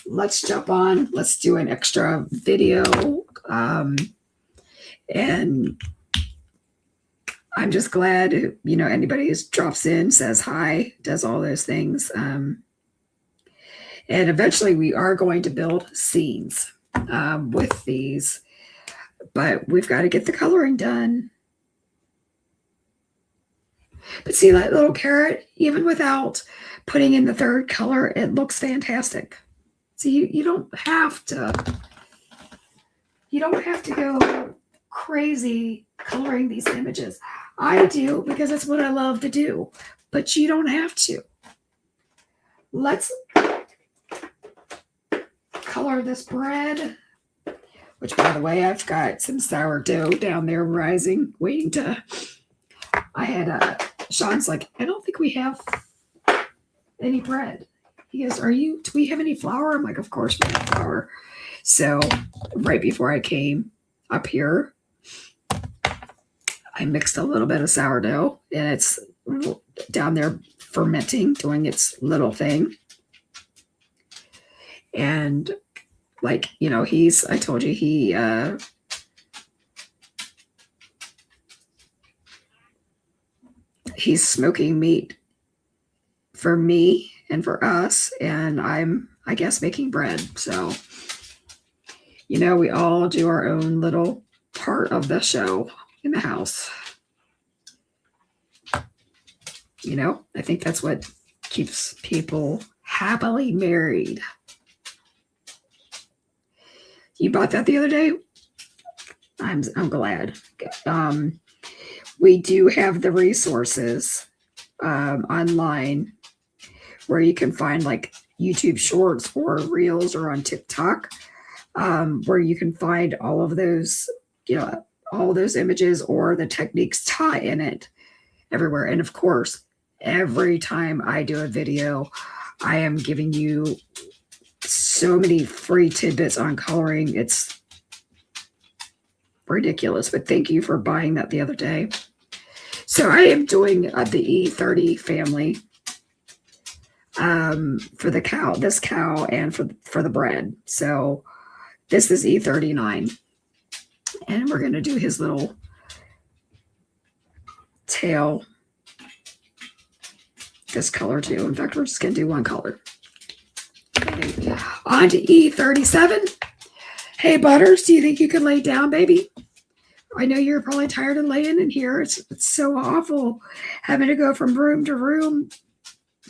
A: let's jump on. Let's do an extra video. And I'm just glad, anybody who drops in, says hi, does all those things. And eventually we are going to build scenes with these, but we've got to get the coloring done. But see that little carrot, even without putting in the third color, it looks fantastic. See, you don't have to go crazy coloring these images. I do because it's what I love to do, but you don't have to. Let's color this bread, which, by the way, I've got some sourdough down there rising, waiting to. I had Sean's like, I don't think we have any bread. He goes, do we have any flour? I'm like, of course we have flour. So right before I came up here, I mixed a little bit of sourdough, and it's down there fermenting, doing its little thing. And I told you he's smoking meat for me and for us, and I'm, I guess, making bread. So, we all do our own little part of the show in the house. I think that's what keeps people happily married. You bought that the other day? I'm glad. We do have the resources online where you can find like YouTube shorts or reels or on TikTok where you can find all of those, all those images or the techniques taught in it everywhere. And of course, every time I do a video, I am giving you so many free tidbits on coloring. It's ridiculous, but thank you for buying that the other day. So I am doing the E30 family for this cow and for the bread. So this is E39, and we're going to do his little tail this color too. In fact, we're just going to do one color. Okay. On to E37. Hey, Butters, do you think you could lay down, baby? I know you're probably tired of laying in here. It's so awful having to go from room to room,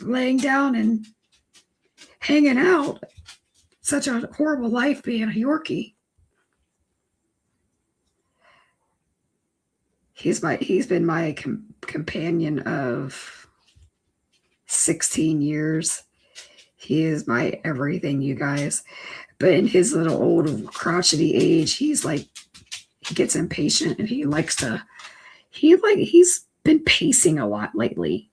A: laying down and hanging out. Such a horrible life being a Yorkie. He's been my companion of 16 years. He is my everything, you guys. But in his little old crotchety age, he's like, he gets impatient and he likes to, he's been pacing a lot lately.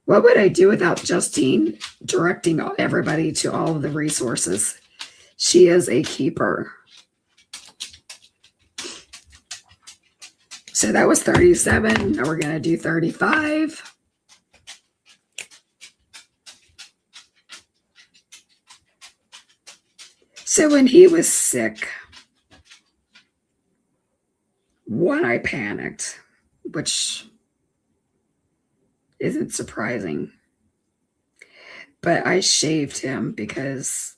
A: What would I do without Justine directing everybody to all of the resources? She is a keeper. So that was 37. Now we're going to do 35. So when he was sick, one, I panicked, which isn't surprising. But I shaved him because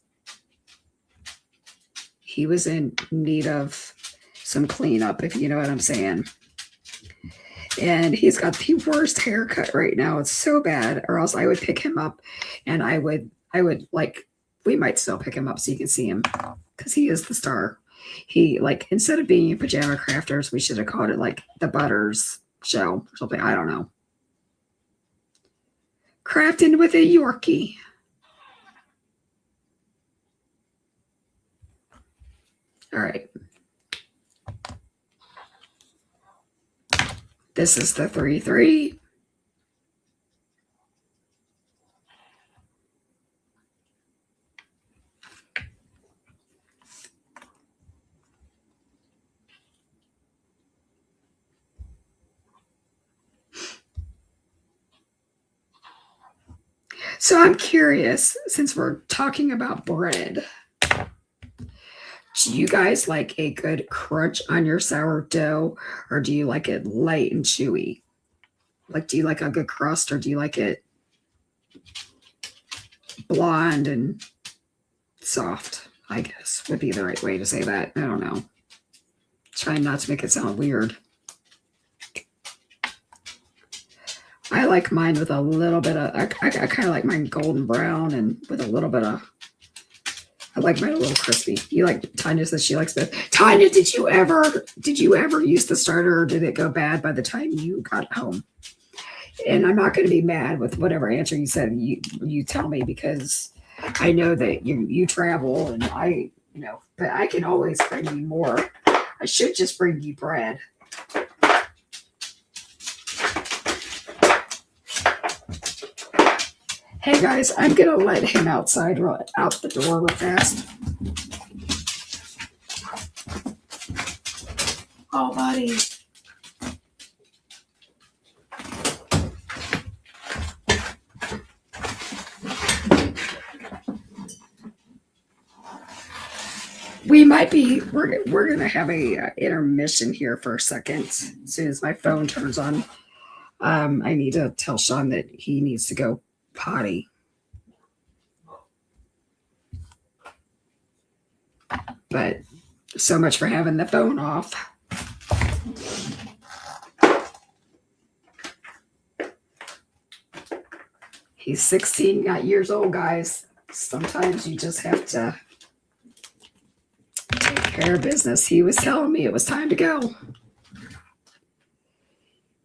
A: he was in need of some cleanup, if you know what I'm saying. And he's got the worst haircut right now. It's so bad. Or else I would pick him up and I would like, we might still pick him up so you can see him because he is the star. He, like, instead of being Pajama Crafters, we should have called it like the Butters Show or something. I don't know. Crafting with a Yorkie. All right. This is the 3-3. So I'm curious, since we're talking about bread, do you guys like a good crunch on your sourdough, or do you like it light and chewy? Like, do you like a good crust, or do you like it blonde and soft? I guess would be the right way to say that. I don't know. Trying not to make it sound weird. I like mine with a little bit of, I kind of like mine golden brown and with a little bit of, I like mine a little crispy. You like, Tanya says she likes both. Tanya, did you ever use the starter, or did it go bad by the time you got home? And I'm not going to be mad with whatever answer you said. You tell me, because I know that you travel and I, but I can always bring you more. I should just bring you bread. Hey guys, I'm going to let him outside, out the door real fast. Oh, buddy. We're going to have a intermission here for a second. As soon as my phone turns on, I need to tell Sean that he needs to go potty. But so much for having the phone off. He's 16 years old, guys. Sometimes you just have to take care of business. He was telling me it was time to go.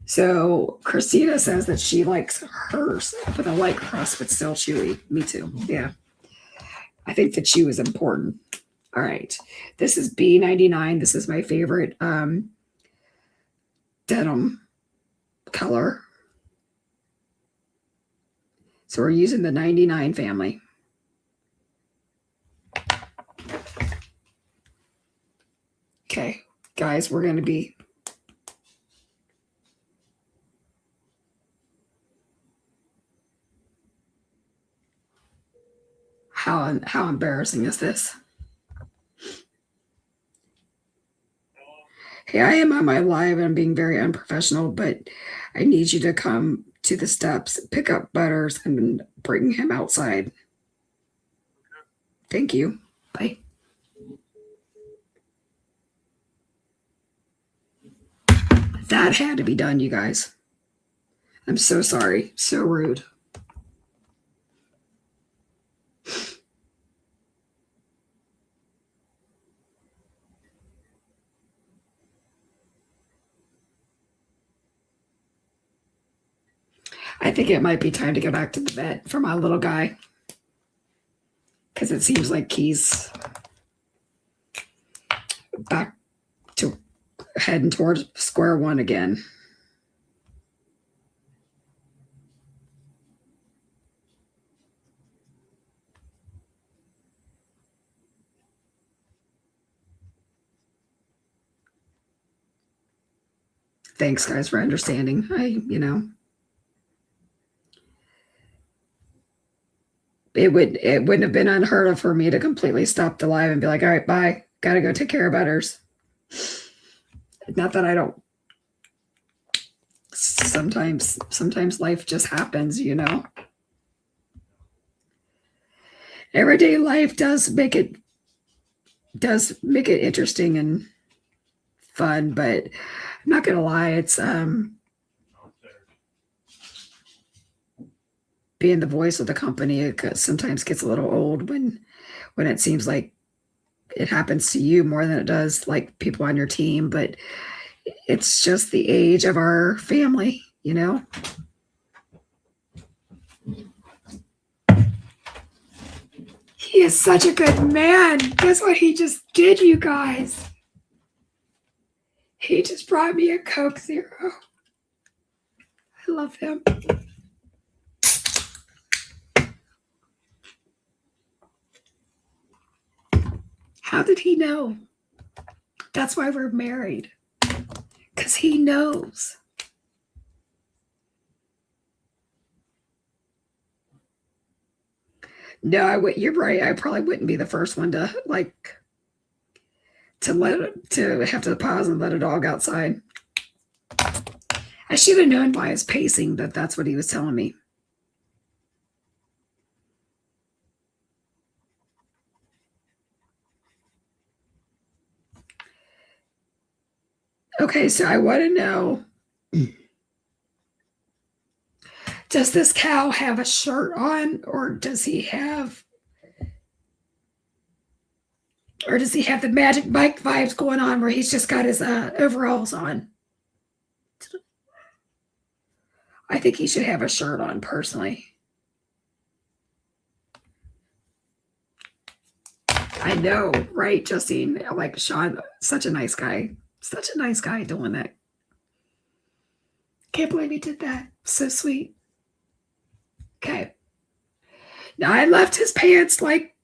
A: So Christina says that she likes hers with a light crust, but still chewy. Me too. Yeah. I think that chew is important. All right. This is B99. This is my favorite denim color. So we're using the 99 family. Okay, guys, we're going to be how embarrassing is this? Hey, I am on my live and I'm being very unprofessional, but I need you to come to the steps, pick up Butters, and bring him outside. Thank you. Bye. That had to be done, you guys. I'm so sorry. So rude. I think it might be time to go back to the vet for my little guy. Because it seems like he's back to heading towards square one again. Thanks, guys, for understanding. It wouldn't have been unheard of for me to completely stop the live and be like, all right, bye. Gotta go take care of Butters. Not that I don't. Sometimes life just happens, Everyday life does make it interesting and fun, but I'm not gonna lie, it's being the voice of the company, it sometimes gets a little old when it seems like it happens to you more than it does like people on your team, but it's just the age of our family, He is such a good man. Guess what he just did, you guys? He just brought me a Coke Zero. I love him. How did he know? That's why we're married. Because he knows. No, you're right. I probably wouldn't be the first one to to have to pause and let a dog outside. I should have known by his pacing that that's what he was telling me. Okay, so I want to know, does this cow have a shirt on, or does he have the Magic Mike vibes going on where he's just got his overalls on? I think he should have a shirt on, personally. I know, right, Justine? Like Sean, such a nice guy. Such a nice guy doing that. Can't believe he did that. So sweet. Okay. Now I left his pants like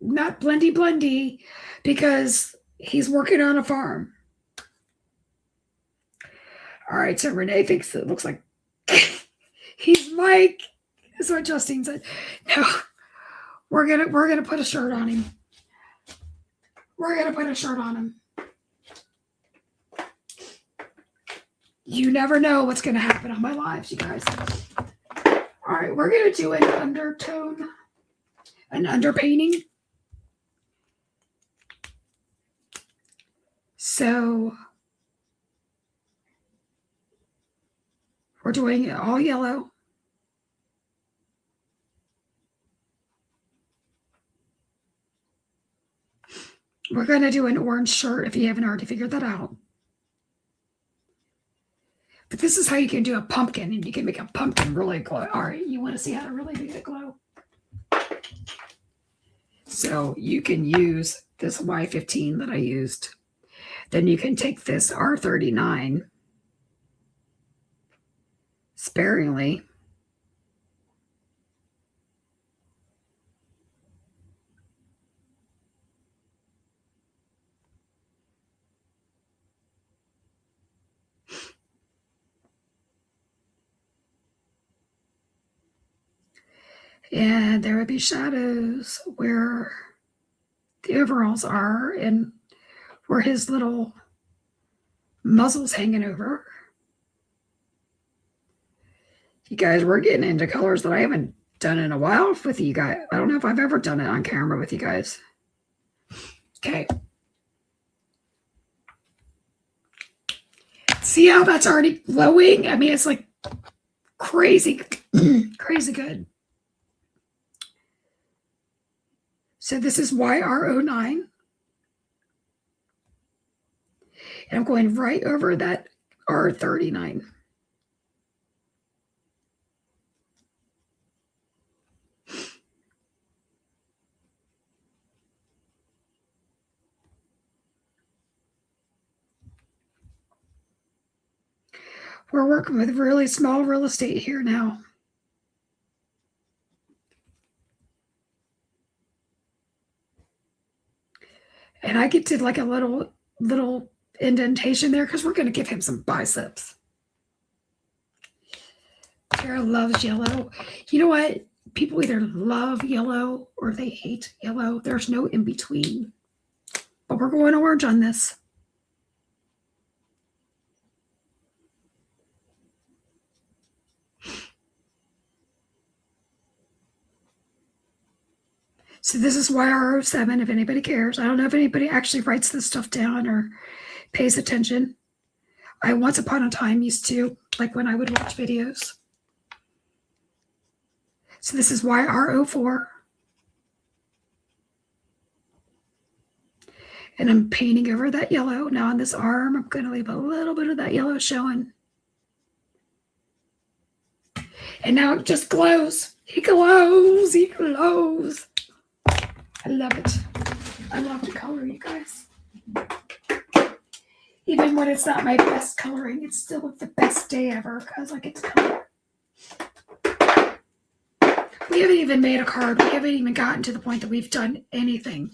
A: not blendy because he's working on a farm. All right, so Renee thinks it looks like he's Mike. That's what Justine said. No, we're gonna put a shirt on him. We're gonna put a shirt on him. You never know what's gonna happen on my lives, you guys. All right, we're gonna do an undertone, an underpainting. So we're doing it all yellow. We're going to do an orange shirt if you haven't already figured that out. But this is how you can do a pumpkin, and you can make a pumpkin really glow. All right, you want to see how to really make it glow? So you can use this Y15 that I used. Then you can take this R39 sparingly. And there would be shadows where the overalls are and where his little muzzle's hanging over. You guys, we're getting into colors that I haven't done in a while with you guys. I don't know if I've ever done it on camera with you guys. Okay. See how that's already glowing? I mean, it's like crazy, crazy good. So this is YR09. And I'm going right over that R39. We're working with really small real estate here now. And I get to like a little indentation there because we're going to give him some biceps. Tara loves yellow. You know what? People either love yellow or they hate yellow. There's no in between. But we're going orange on this. So this is YR07, if anybody cares. I don't know if anybody actually writes this stuff down or pays attention. I once upon a time used to, like when I would watch videos. So this is YR04. And I'm painting over that yellow. Now on this arm, I'm going to leave a little bit of that yellow showing. And now it just glows. He glows. He glows. I love it. I love to color, you guys. Even when it's not my best coloring, it's still the best day ever because I get to color. We haven't even made a card. We haven't even gotten to the point that we've done anything.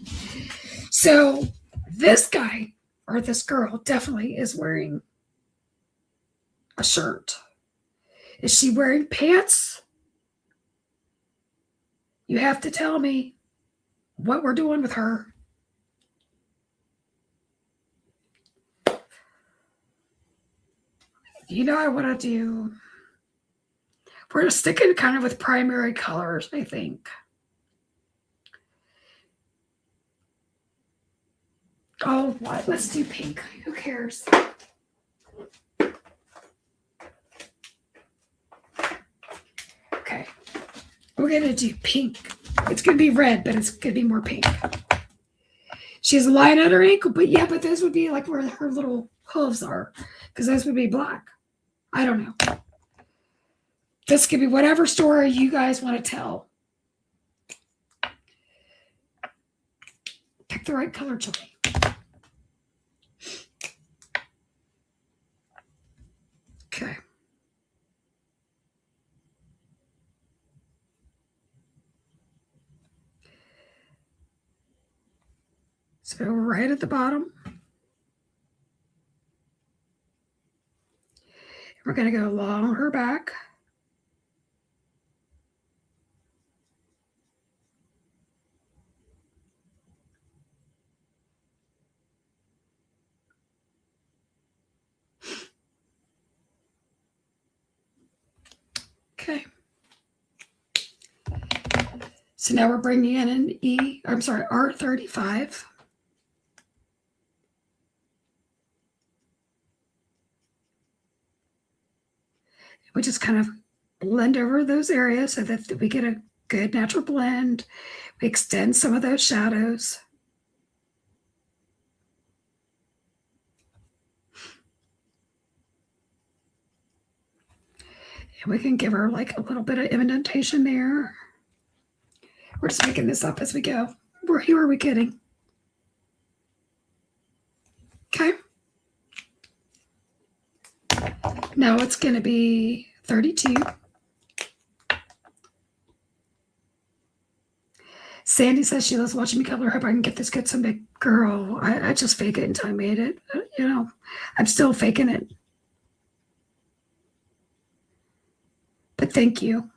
A: So this guy or this girl definitely is wearing a shirt. Is she wearing pants? You have to tell me what we're doing with her. You know, I want to do, we're sticking kind of with primary colors, I think. Oh, what? Let's do pink. Who cares? Okay. We're going to do pink. It's going to be red, but it's going to be more pink. She has a line on her ankle, but yeah, but those would be like where her little hooves are, because those would be black. I don't know. This could be whatever story you guys want to tell. Pick the right color, Chili. Okay. So right at the bottom, we're going to go along her back. Okay. So now we're bringing in an R35. We just kind of blend over those areas so that we get a good natural blend. We extend some of those shadows. We can give her like a little bit of indentation there. We're just making this up as we go. Who are we kidding? Okay. Now it's going to be 32. Sandy says she loves watching me color. Hope I can get this good someday. Girl, I just fake it until I made it. You know, I'm still faking it. But thank you.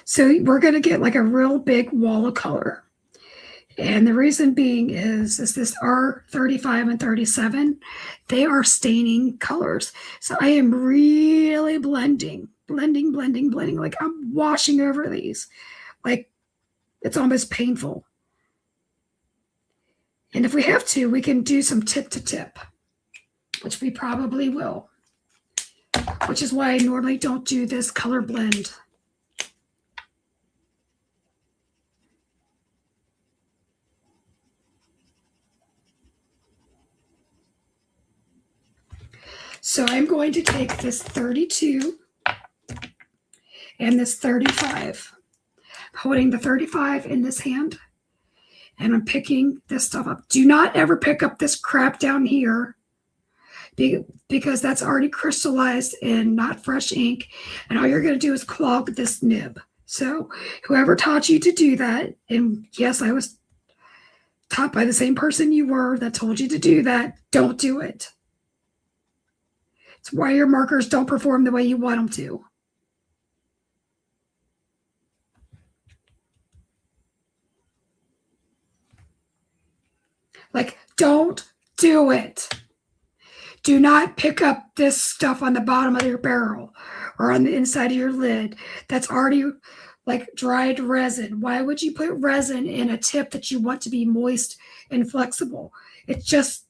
A: So we're going to get like a real big wall of color. And the reason being is this R35 and 37, they are staining colors. So I am really blending. Like I'm washing over these. Like it's almost painful. And if we have to, we can do some tip to tip, which we probably will, which is why I normally don't do this color blend. So I'm going to take this 32 and this 35, holding the 35 in this hand, and I'm picking this stuff up. Do not ever pick up this crap down here because that's already crystallized and not fresh ink, and all you're going to do is clog this nib. So whoever taught you to do that, and yes, I was taught by the same person you were that told you to do that, don't do it. It's why your markers don't perform the way you want them to. Like, don't do it. Do not pick up this stuff on the bottom of your barrel or on the inside of your lid that's already like dried resin. Why would you put resin in a tip that you want to be moist and flexible? It's just,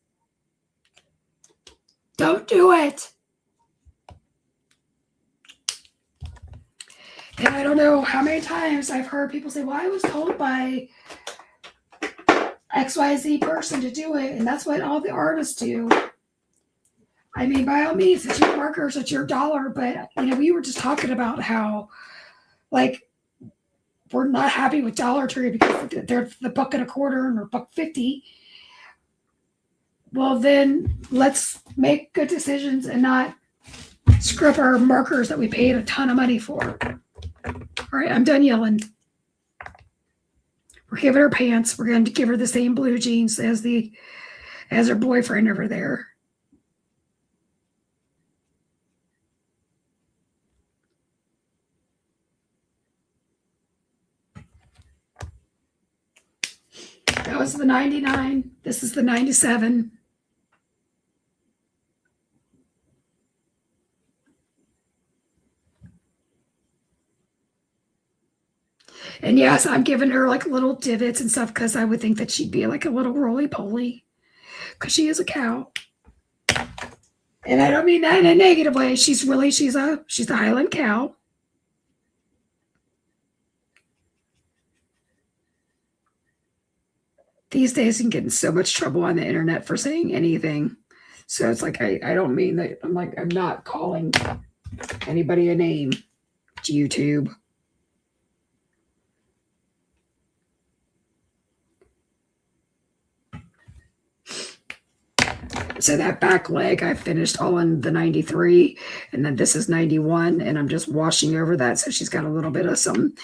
A: don't do it. And I don't know how many times I've heard people say, well, I was told by XYZ person to do it, and that's what all the artists do. I mean, by all means, it's your markers, it's your dollar, but, you know, we were just talking about how, like, we're not happy with Dollar Tree because they're the $1.25 or $1.50. Well, then let's make good decisions and not screw up our markers that we paid a ton of money for. All right, I'm done yelling. We're giving her pants. We're going to give her the same blue jeans as her boyfriend over there. That was the 99. This is the 97. And yes, I'm giving her like little divots and stuff because I would think that she'd be like a little roly-poly because she is a cow. And I don't mean that in a negative way. She's a Highland cow. These days you can get in so much trouble on the internet for saying anything. So it's like I don't mean that. I'm not calling anybody a name. It's YouTube. So that back leg I finished all in the 93, and then this is 91, and I'm just washing over that so she's got a little bit of some.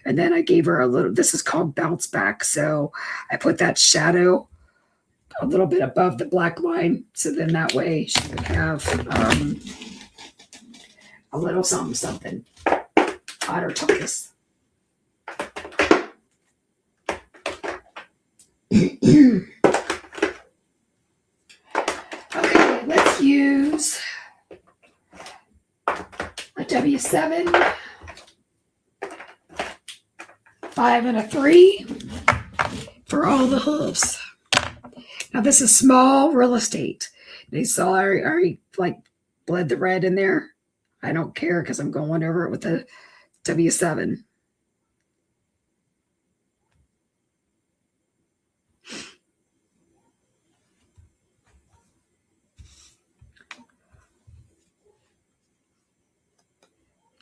A: And then I gave her a little, this is called bounce back, so I put that shadow a little bit above the black line, so then that way she would have a little something. Otter tuckus. Okay, let's use a W7, 5 and a 3 for all the hooves. Now this is small real estate. You saw I already like bled the red in there. I don't care because I'm going over it with the W7.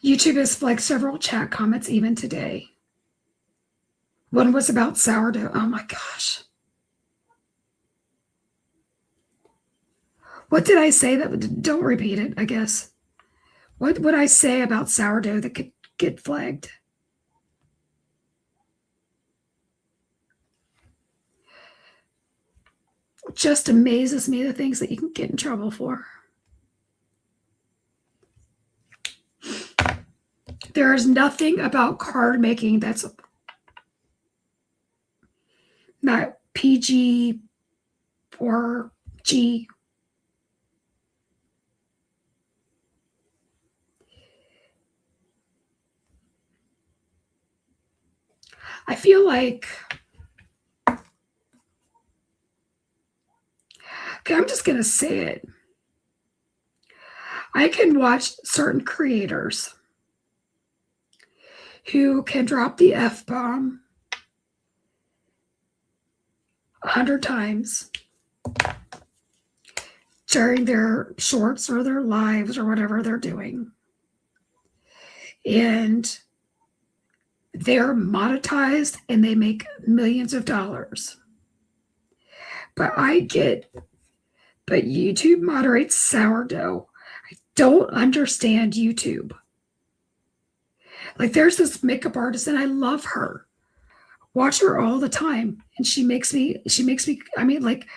A: YouTube has flagged several chat comments even today. One was about sourdough. Oh my gosh. What did I say that? Don't repeat it, I guess. What would I say about sourdough that could get flagged? Just amazes me the things that you can get in trouble for. There is nothing about card making that's not PG or G. I feel like, okay, I'm just going to say it. I can watch certain creators who can drop the F-bomb 100 times during their shorts or their lives or whatever they're doing. And they're monetized and they make millions of dollars. But YouTube moderates sourdough. I don't understand YouTube. Like there's this makeup artist and I love her. Watch her all the time. And she makes me, I mean, like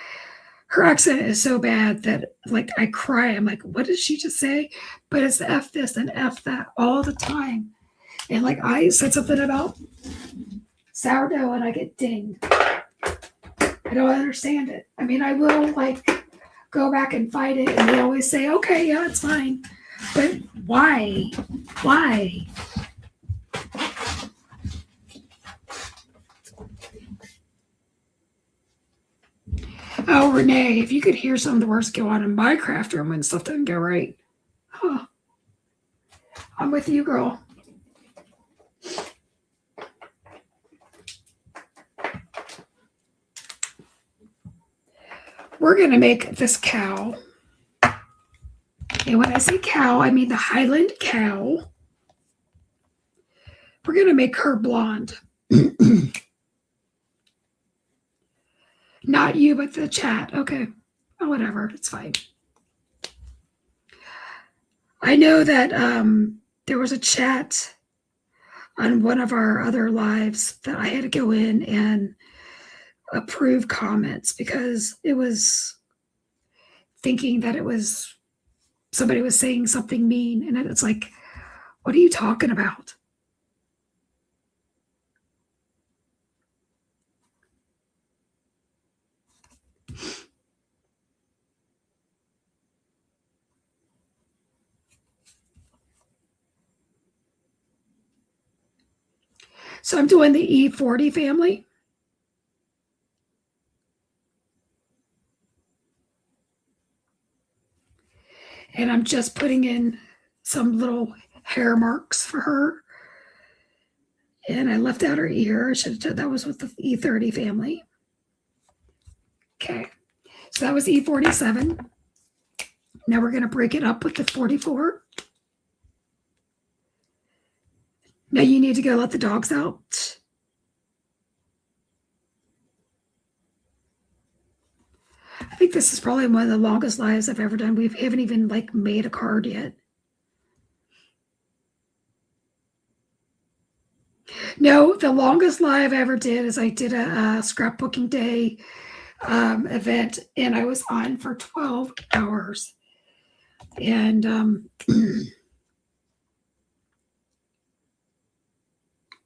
A: her accent is so bad that like I cry. I'm like, what did she just say? But it's F this and F that all the time. And like I said something about sourdough and I get dinged. I don't understand it. I mean, I will like go back and fight it and they always say, okay, yeah, it's fine. But why? Why? Oh, Renee, if you could hear some of the words go on in my craft room when stuff doesn't go right. Huh. I'm with you, girl. We're going to make this cow. And when I say cow, I mean the Highland cow. We're going to make her blonde. Not you, but the chat. Okay. Oh, whatever. It's fine. I know that there was a chat on one of our other lives that I had to go in and approve comments because it was thinking that it was somebody was saying something mean. And it's like, what are you talking about? So I'm doing the E40 family. And I'm just putting in some little hair marks for her. And I left out her ear. I should have said that was with the E30 family. Okay. So that was E47. Now we're going to break it up with the 44. Now you need to go let the dogs out. I think this is probably one of the longest lives I've ever done. We haven't even like made a card yet. No, the longest live I ever did is I did a scrapbooking day event and I was on for 12 hours. And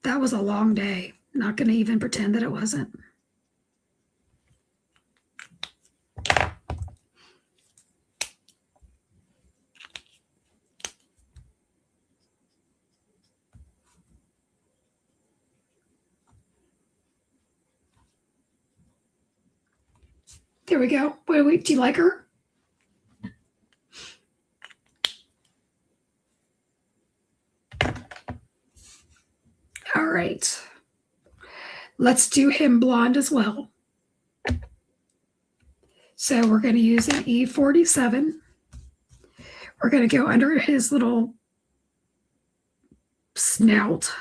A: that was a long day. Not going to even pretend that it wasn't. There we go. Wait, do you like her? All right. Let's do him blonde as well. So we're going to use an E47. We're going to go under his little snout.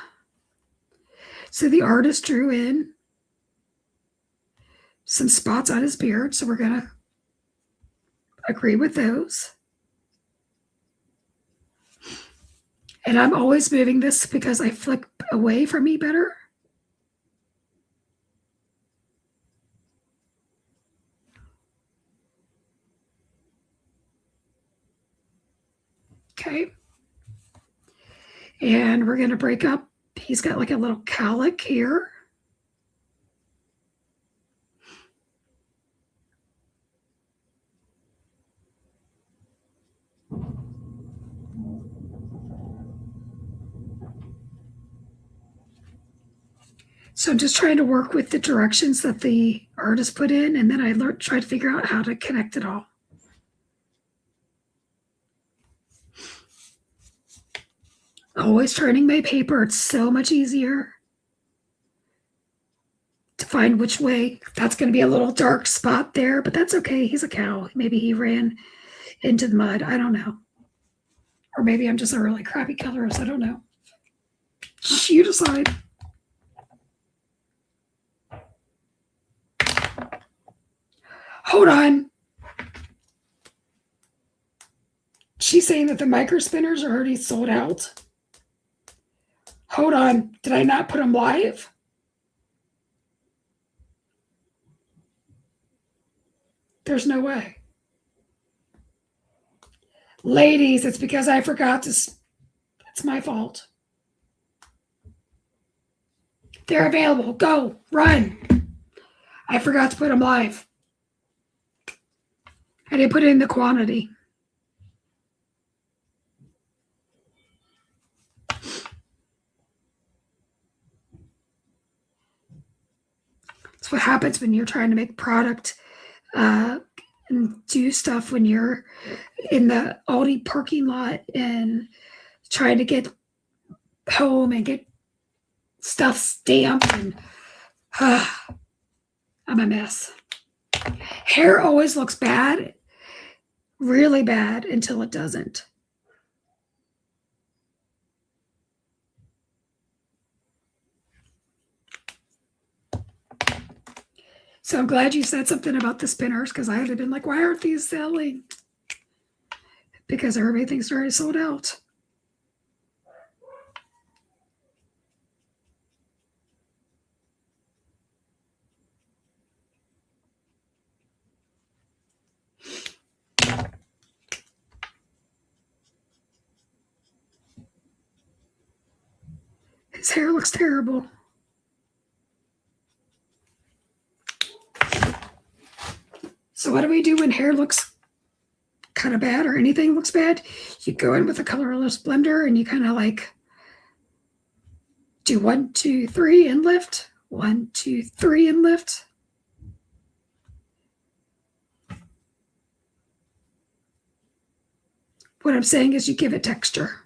A: So the artist drew in some spots on his beard, so we're going to agree with those. And I'm always moving this because I flick away from me better. Okay. And we're going to break up. He's got like a little cowlick here. So I'm just trying to work with the directions that the artist put in, and then I try to figure out how to connect it all. Always turning my paper. It's so much easier to find which way. That's going to be a little dark spot there, but that's okay. He's a cow. Maybe he ran into the mud. I don't know. Or maybe I'm just a really crappy colorist. I don't know. You decide. Hold on. She's saying that the micro spinners are already sold out. Hold on. Did I not put them live? There's no way. Ladies, it's because I forgot to. It's my fault. They're available. Go. Run. I forgot to put them live. I didn't put in the quantity. That's what happens when you're trying to make product and do stuff when you're in the Aldi parking lot and trying to get home and get stuff stamped. And I'm a mess. Hair always looks bad, really bad, until it doesn't. So I'm glad you said something about the spinners, because I would have been like, why aren't these selling? Because everything's already sold out. His hair looks terrible. So what do we do when hair looks kind of bad or anything looks bad? You go in with a colorless blender and you kind of like do 1, 2, 3 and lift. 1, 2, 3 and lift. What I'm saying is you give it texture.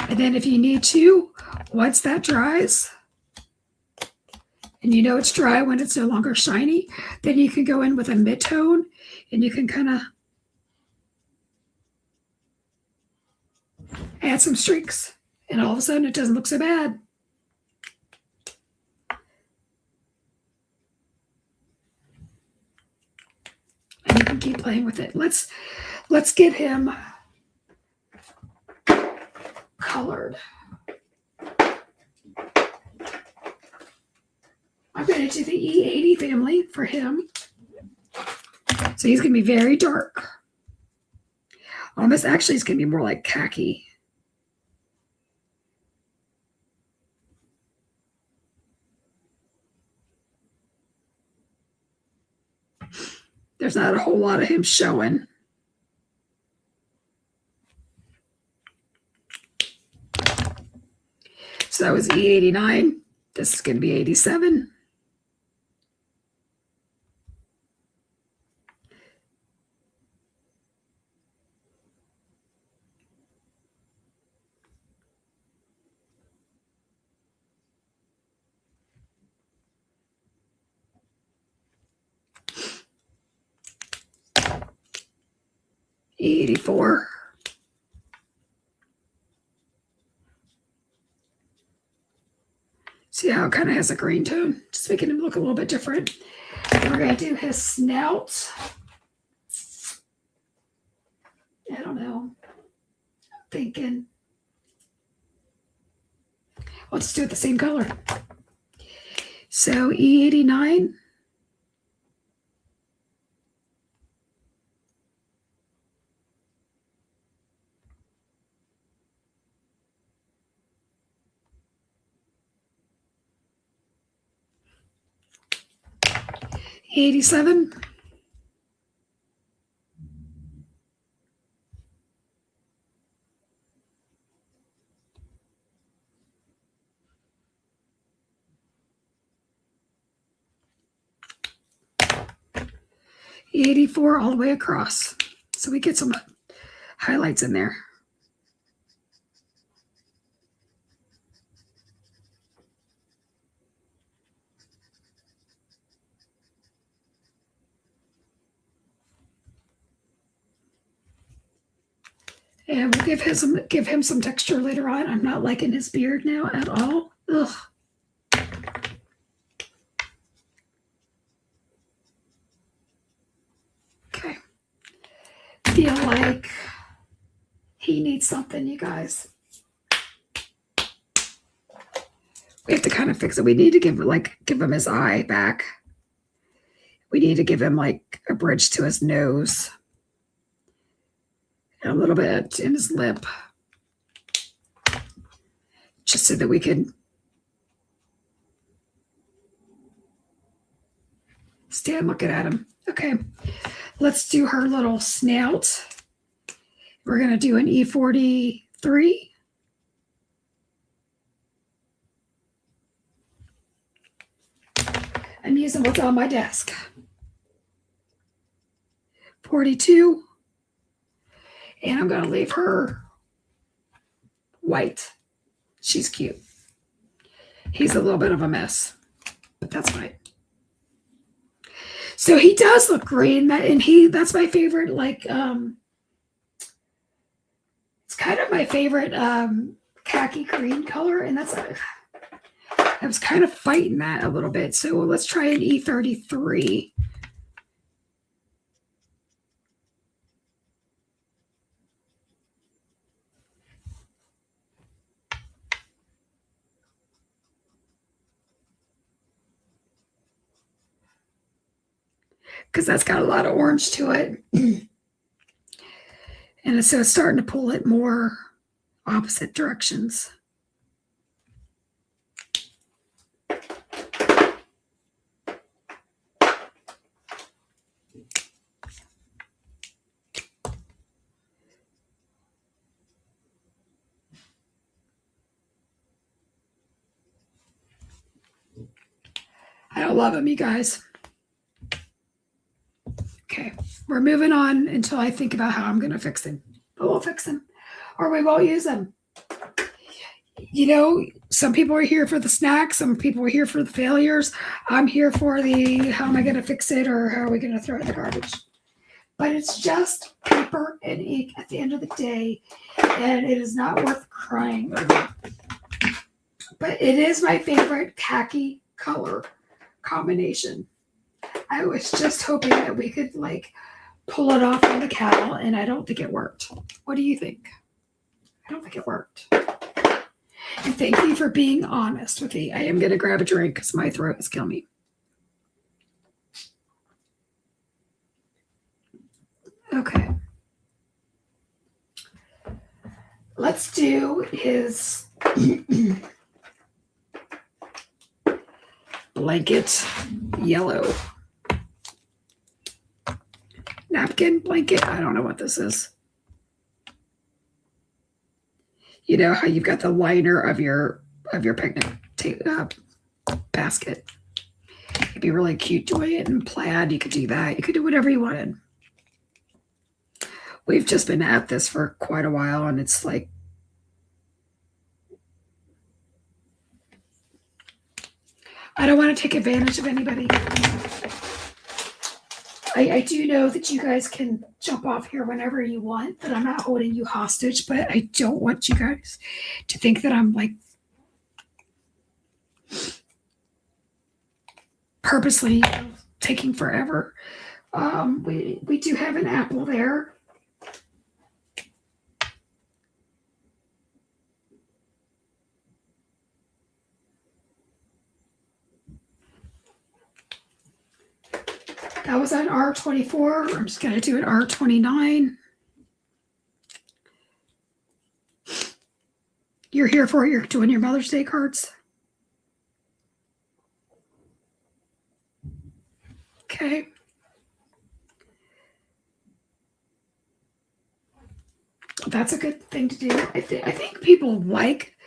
A: And then if you need to, once that dries, and you know it's dry when it's no longer shiny, then you can go in with a mid-tone and you can kind of add some streaks. And all of a sudden it doesn't look so bad. And you can keep playing with it. Let's get him colored. I'm going to do the E80 family for him. So he's going to be very dark. Almost actually it's going to be more like khaki. There's not a whole lot of him showing. So that was E89. This is going to be 87. E84. See how it kind of has a green tone, just making him look a little bit different. We're going to do his snout. I don't know. I'm thinking. Let's do it the same color. So E89. E87. E84 all the way across. So we get some highlights in there. And we'll give him some texture later on. I'm not liking his beard now at all. Ugh. Okay. Feel like he needs something, you guys. We have to kind of fix it. We need to give him his eye back. We need to give him like a bridge to his nose. And a little bit in his lip. Just so that we can stand looking at him. Okay. Let's do her little snout. We're going to do an E43. I'm using what's on my desk. 42. And I'm going to leave her white. She's cute. He's a little bit of a mess, but that's fine. So he does look green, and that's my favorite, like, it's kind of my favorite khaki green color, and I was kind of fighting that a little bit. So let's try an E33. Because that's got a lot of orange to it. And so it's starting to pull it more opposite directions. I don't love him, you guys. Okay, we're moving on until I think about how I'm going to fix him. But we'll fix him, or we won't use him. You know, some people are here for the snacks. Some people are here for the failures. I'm here for the how am I going to fix it, or how are we going to throw it in the garbage. But it's just paper and ink at the end of the day, and it is not worth crying over. But it is my favorite khaki color combination. I was just hoping that we could like pull it off on the cowl, and I don't think it worked. What do you think? I don't think it worked. And thank you for being honest with me. I am going to grab a drink because my throat is killing me. Okay. Let's do his blanket yellow. Napkin blanket. I don't know what this is. You know how you've got the liner of your picnic basket. It'd be really cute doing it in plaid. You could do that. You could do whatever you wanted. We've just been at this for quite a while, and it's like I don't want to take advantage of anybody. I do know that you guys can jump off here whenever you want, that I'm not holding you hostage, but I don't want you guys to think that I'm like purposely taking forever. We do have an apple there. That was an R24. I'm just going to do an R29. You're here for it. You're doing your Mother's Day cards. Okay. That's a good thing to do. I think people like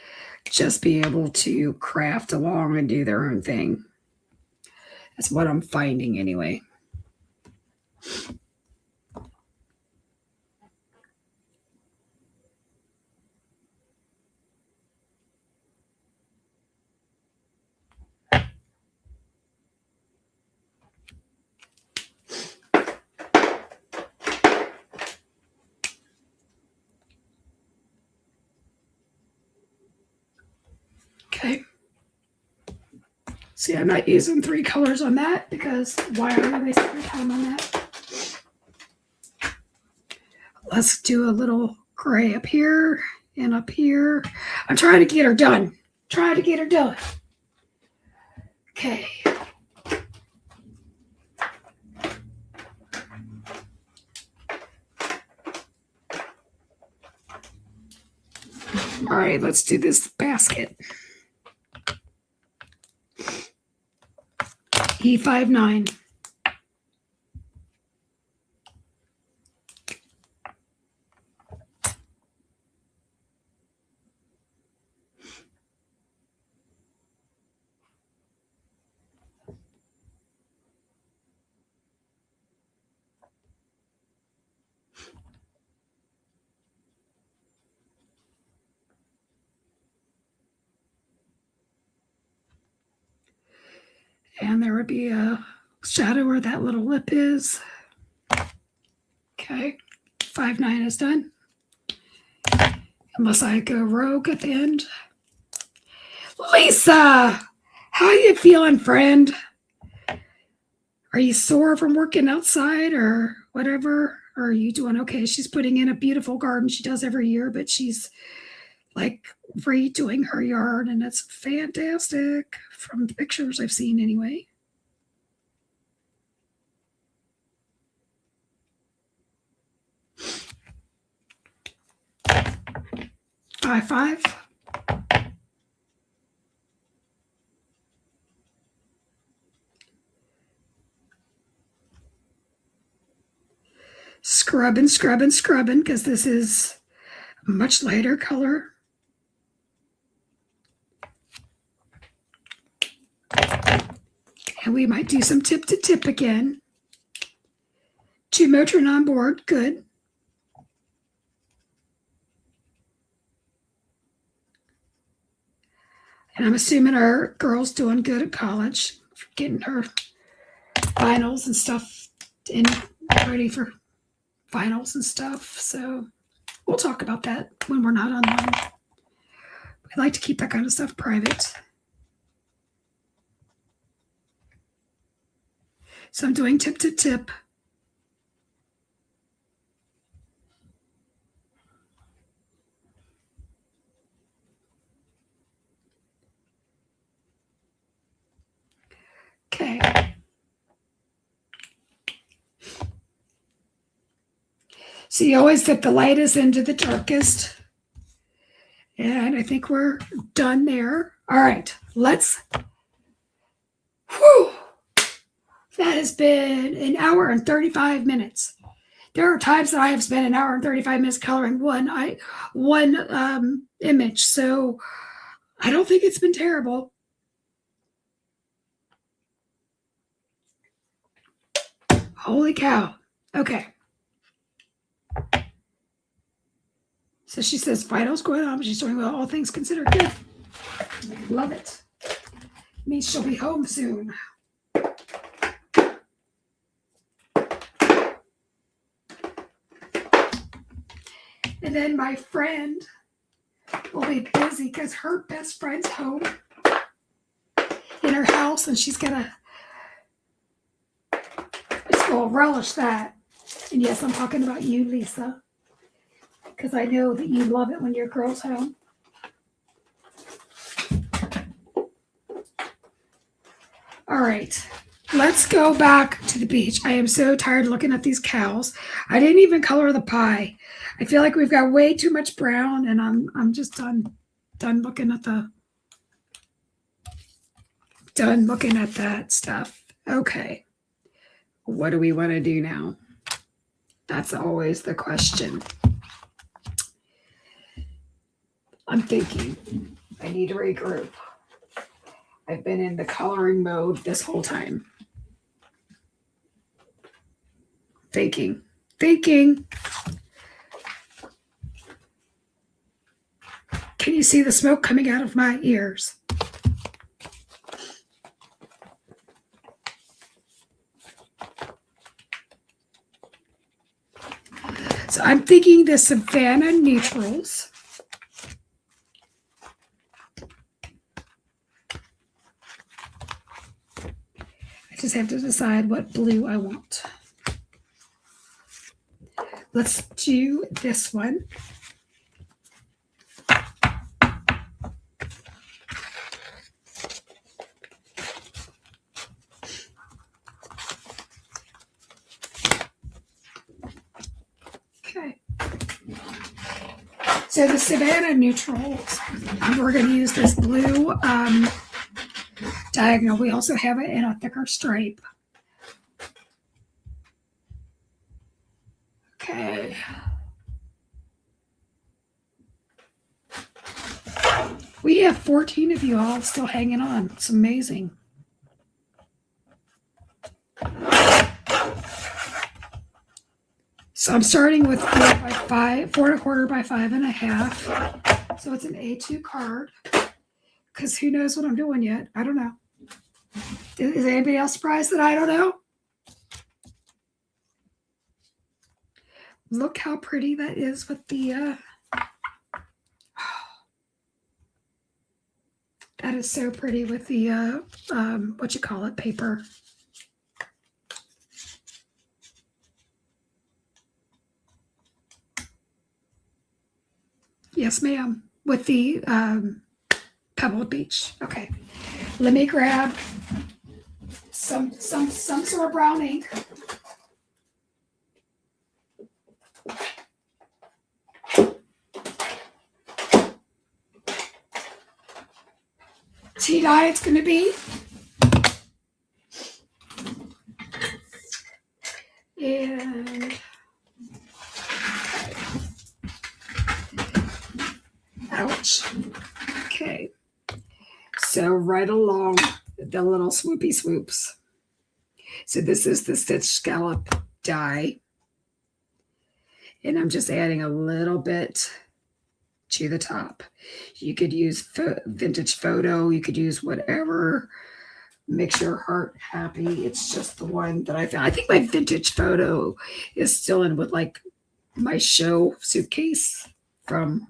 A: just be able to craft along and do their own thing. That's what I'm finding anyway. Okay. See, I'm not using 3 colors on that because why are we wasting your time on that? Let's do a little gray up here and up here. I'm trying to get her done. Okay. All right, let's do this basket. E59. And there would be a shadow where that little lip is. Okay, 5-9 is done. Unless I go rogue at the end. Lisa, how you feeling, friend? Are you sore from working outside or whatever? Or are you doing okay? She's putting in a beautiful garden she does every year, but she's like redoing her yard, and it's fantastic from the pictures I've seen anyway. 5-5. Scrubbing because this is a much lighter color. And we might do some tip to tip again. 2 Motrin on board, good. And I'm assuming our girl's doing good at college, getting her finals and stuff in, ready for finals and stuff. So we'll talk about that when we're not online. We like to keep that kind of stuff private. So I'm doing tip to tip. Okay. So you always dip the lightest into the darkest. And I think we're done there. All right, let's. Whew. That has been an hour and 35 minutes. There are times that I have spent an hour and 35 minutes coloring one image. So I don't think it's been terrible. Holy cow. Okay. So she says finals going on, but she's doing well, all things considered. Good. Love it. Means she'll be home soon. And then my friend will be busy because her best friend's home in her house, and she's going to relish that. And yes, I'm talking about you, Lisa, because I know that you love it when your girl's home. All right, let's go back to the beach. I am so tired looking at these cows. I didn't even color the pie. I feel like we've got way too much brown, and I'm just done looking at that stuff. Okay, what do we want to do now? That's always the question. I'm thinking I need to regroup. I've been in the coloring mode this whole time. Thinking. Can you see the smoke coming out of my ears? So I'm thinking the Savannah Neutrals. I just have to decide what blue I want. Let's do this one. Okay. So the Savannah Neutrals, we're going to use this blue diagonal. We also have it in a thicker stripe. Okay. We have 14 of you all still hanging on. It's amazing. So I'm starting with 4.25 by 5.5. So it's an A2 card. Because who knows what I'm doing yet? I don't know. Is anybody else surprised that I don't know? Look how pretty that is with the that is so pretty with the what you call it, paper. Yes, ma'am. With the Pebble Beach. Okay. Let me grab some sort of brown ink. Tea-dye it's going to be. And ouch. Okay. So right along the little swoopy swoops. So this is the stitch scallop dye. And I'm just adding a little bit to the top. You could use vintage photo. You could use whatever makes your heart happy. It's just the one that I found. I think my vintage photo is still in with like my show suitcase from,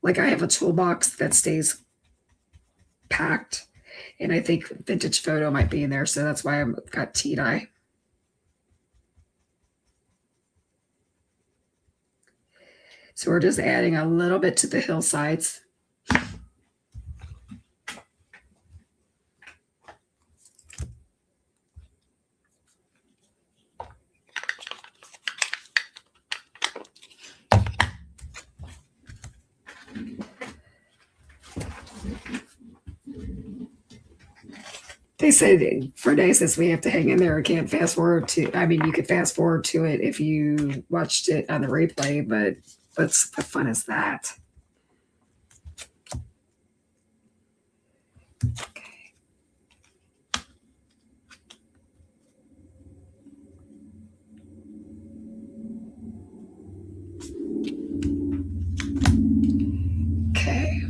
A: like I have a toolbox that stays packed. And I think vintage photo might be in there. So that's why I've got tea dye. So we're just adding a little bit to the hillsides. They say Fernay says we have to hang in there. I can't fast forward to. I mean, you could fast forward to it if you watched it on the replay, but what fun is that? Okay. Okay.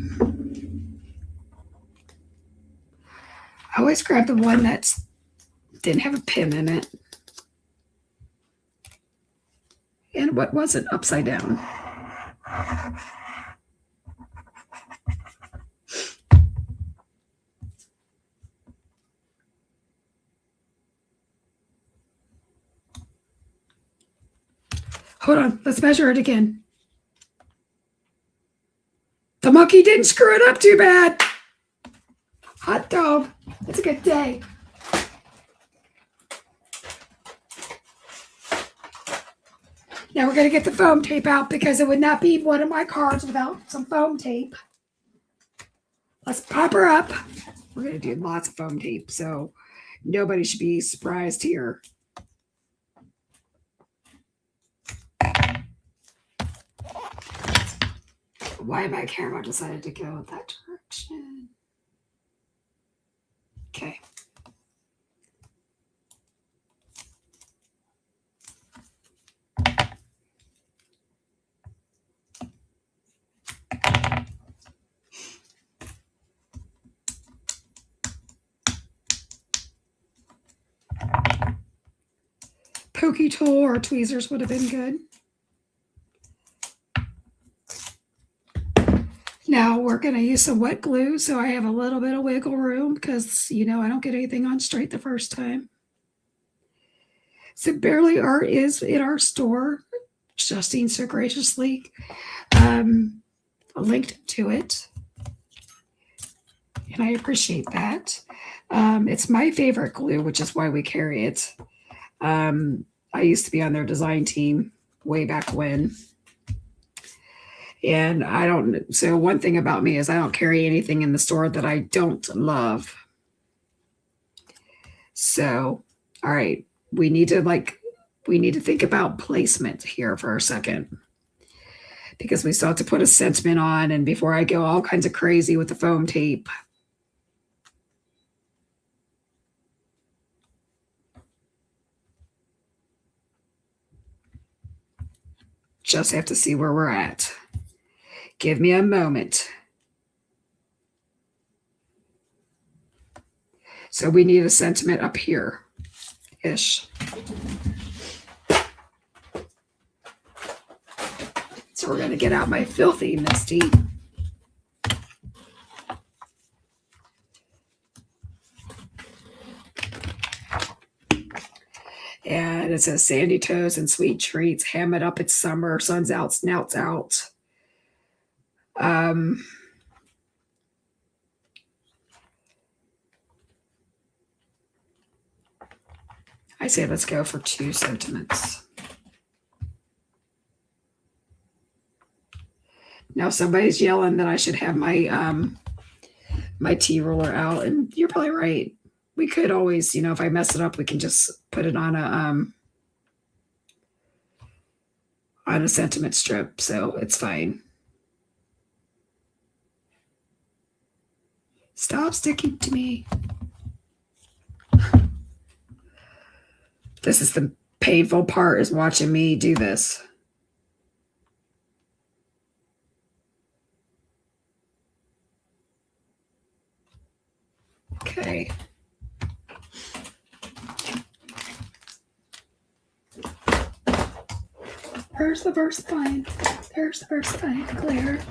A: I always grab the one that didn't have a pin in it. And what wasn't upside down? Hold on, let's measure it again. The monkey didn't screw it up too bad. Hot dog. It's a good day. Now we're going to get the foam tape out because it would not be one of my cards without some foam tape. Let's pop her up. We're going to do lots of foam tape, so nobody should be surprised here. Why my camera decided to go that direction? Okay. Pokey tool or tweezers would have been good. Now we're going to use some wet glue so I have a little bit of wiggle room because, you know, I don't get anything on straight the first time. So Barely Art is in our store. Justine so graciously linked to it. And I appreciate that. It's my favorite glue, which is why we carry it. I used to be on their design team way back when. And so one thing about me is I don't carry anything in the store that I don't love. So, all right, we need to think about placement here for a second. Because we still have to put a sentiment on, and before I go all kinds of crazy with the foam tape. Just have to see where we're at. Give me a moment. So we need a sentiment up here-ish. So we're going to get out my filthy Misty. And it says sandy toes and sweet treats. Ham it up, it's summer. Sun's out, snout's out. I say let's go for 2 sentiments. Now somebody's yelling that I should have my my tea roller out, and you're probably right. We could always, you know, if I mess it up, we can just put it on a sentiment strip, so it's fine. Stop sticking to me. This is the painful part, is watching me do this. Okay. There's the first line. There's the first line, clear.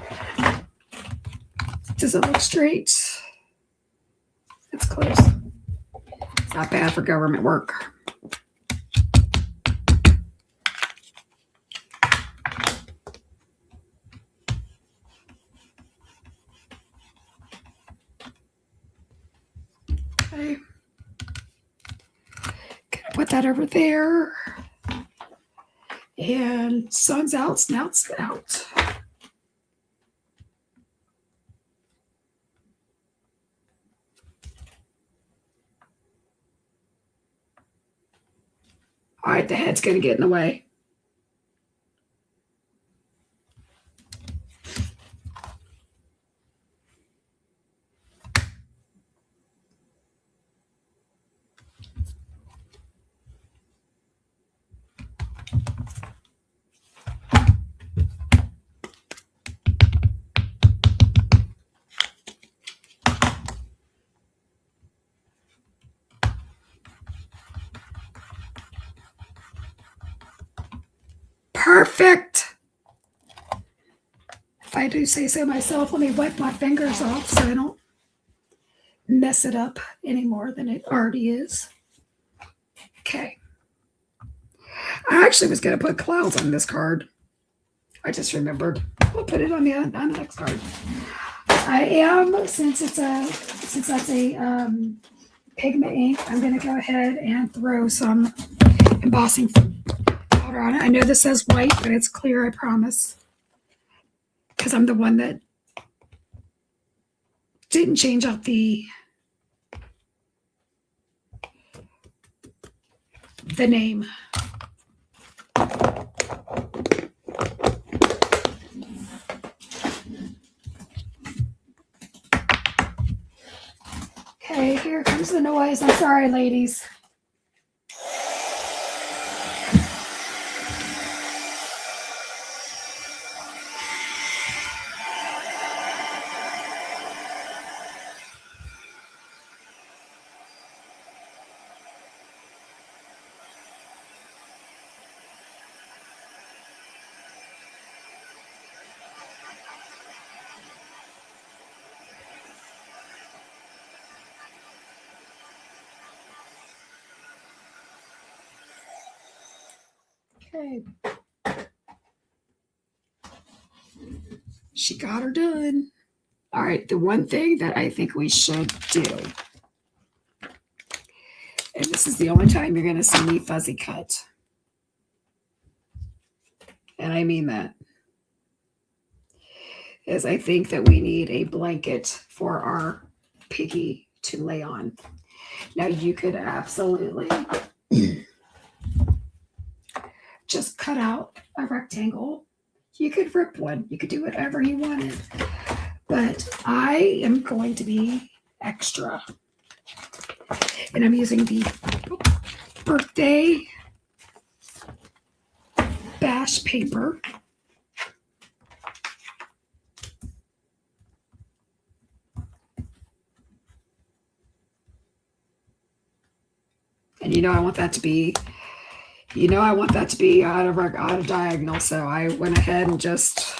A: Does it look straight? It's close. It's not bad for government work. Okay. Gonna put that over there. And sun's out, snout's out. All right, the head's going to get in the way. perfect. If I do say so myself, let me wipe my fingers off so I don't mess it up any more than it already is. Okay. I actually was going to put clouds on this card. I just remembered. I'll put it on the next card. I am, since that's a pigment ink, I'm going to go ahead and throw some embossing powder on it. I know this says white, but it's clear, I promise. Because I'm the one that didn't change out the name. Okay, here comes the noise. I'm sorry, ladies. Okay. She got her done. All right, the one thing that I think we should do, and this is the only time you're going to see me fuzzy cut, and I mean that, is I think that we need a blanket for our piggy to lay on. Now, you could absolutely just cut out a rectangle. You could rip one. You could do whatever you wanted. But I am going to be extra. And I'm using the birthday bash paper. And I want that to be, out of diagonal. So I went ahead and just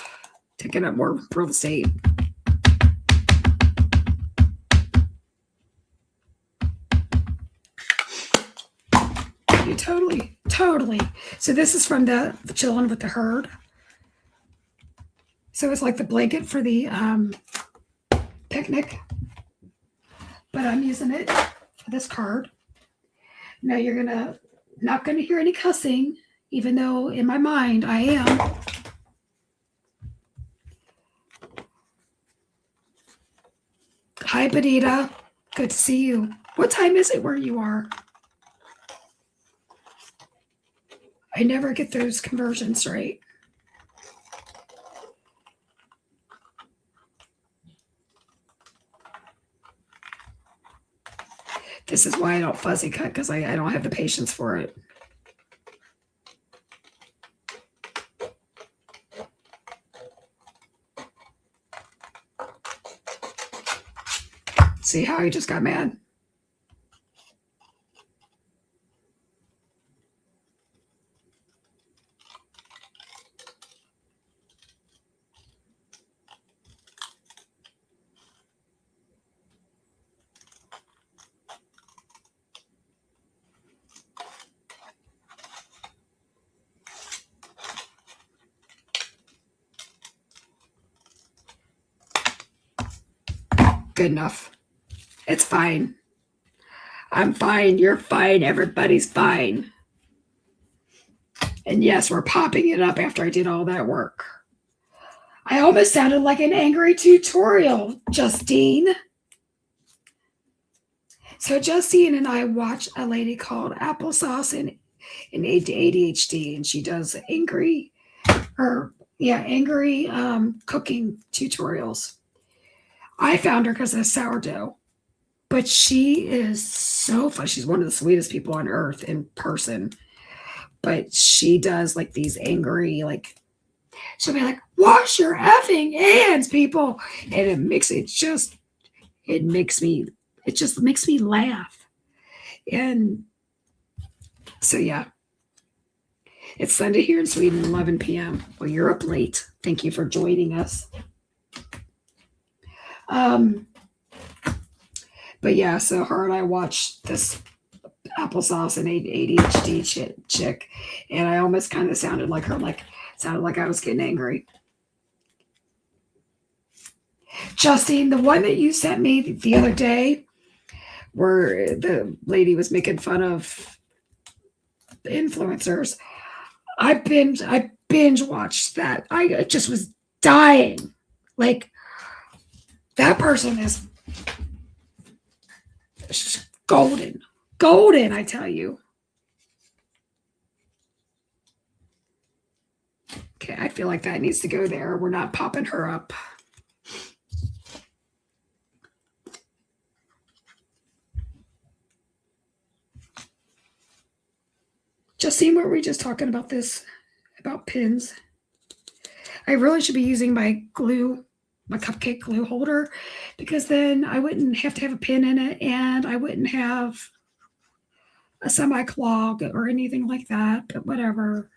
A: taking up more real estate. Totally. So this is from the Chillin with the Herd. So it's like the blanket for the picnic. But I'm using it for this card. Now you're not gonna hear any cussing, even though in my mind I am. Hi, Benita. Good to see you. What time is it where you are? I never get those conversions right. This is why I don't fuzzy cut, because I don't have the patience for it. See how he just got mad? Good enough. It's fine. I'm fine. You're fine. Everybody's fine. And yes, we're popping it up after I did all that work. I almost sounded like an angry tutorial, Justine. So Justine and I watch a lady called Applesauce in ADHD, and she does angry cooking tutorials. I found her because of sourdough, but she is so fun. She's one of the sweetest people on earth in person, but she does like these angry, like, she'll be like, wash your effing hands, people. And it just makes me laugh. And so, yeah. It's Sunday here in Sweden, 11 p.m. Well, you're up late. Thank you for joining us. But yeah, so her and I watched this applesauce and ADHD chick, and I almost kind of sounded like her, sounded like I was getting angry. Justine, the one that you sent me the other day, where the lady was making fun of the influencers, I binge watched that. I just was dying. Like, that person is golden. Golden, I tell you. Okay, I feel like that needs to go there. We're not popping her up. Justine, were we just talking about this? About pins? I really should be using my glue, my cupcake glue holder, because then I wouldn't have to have a pin in it, and I wouldn't have a semi-clog or anything like that, but whatever.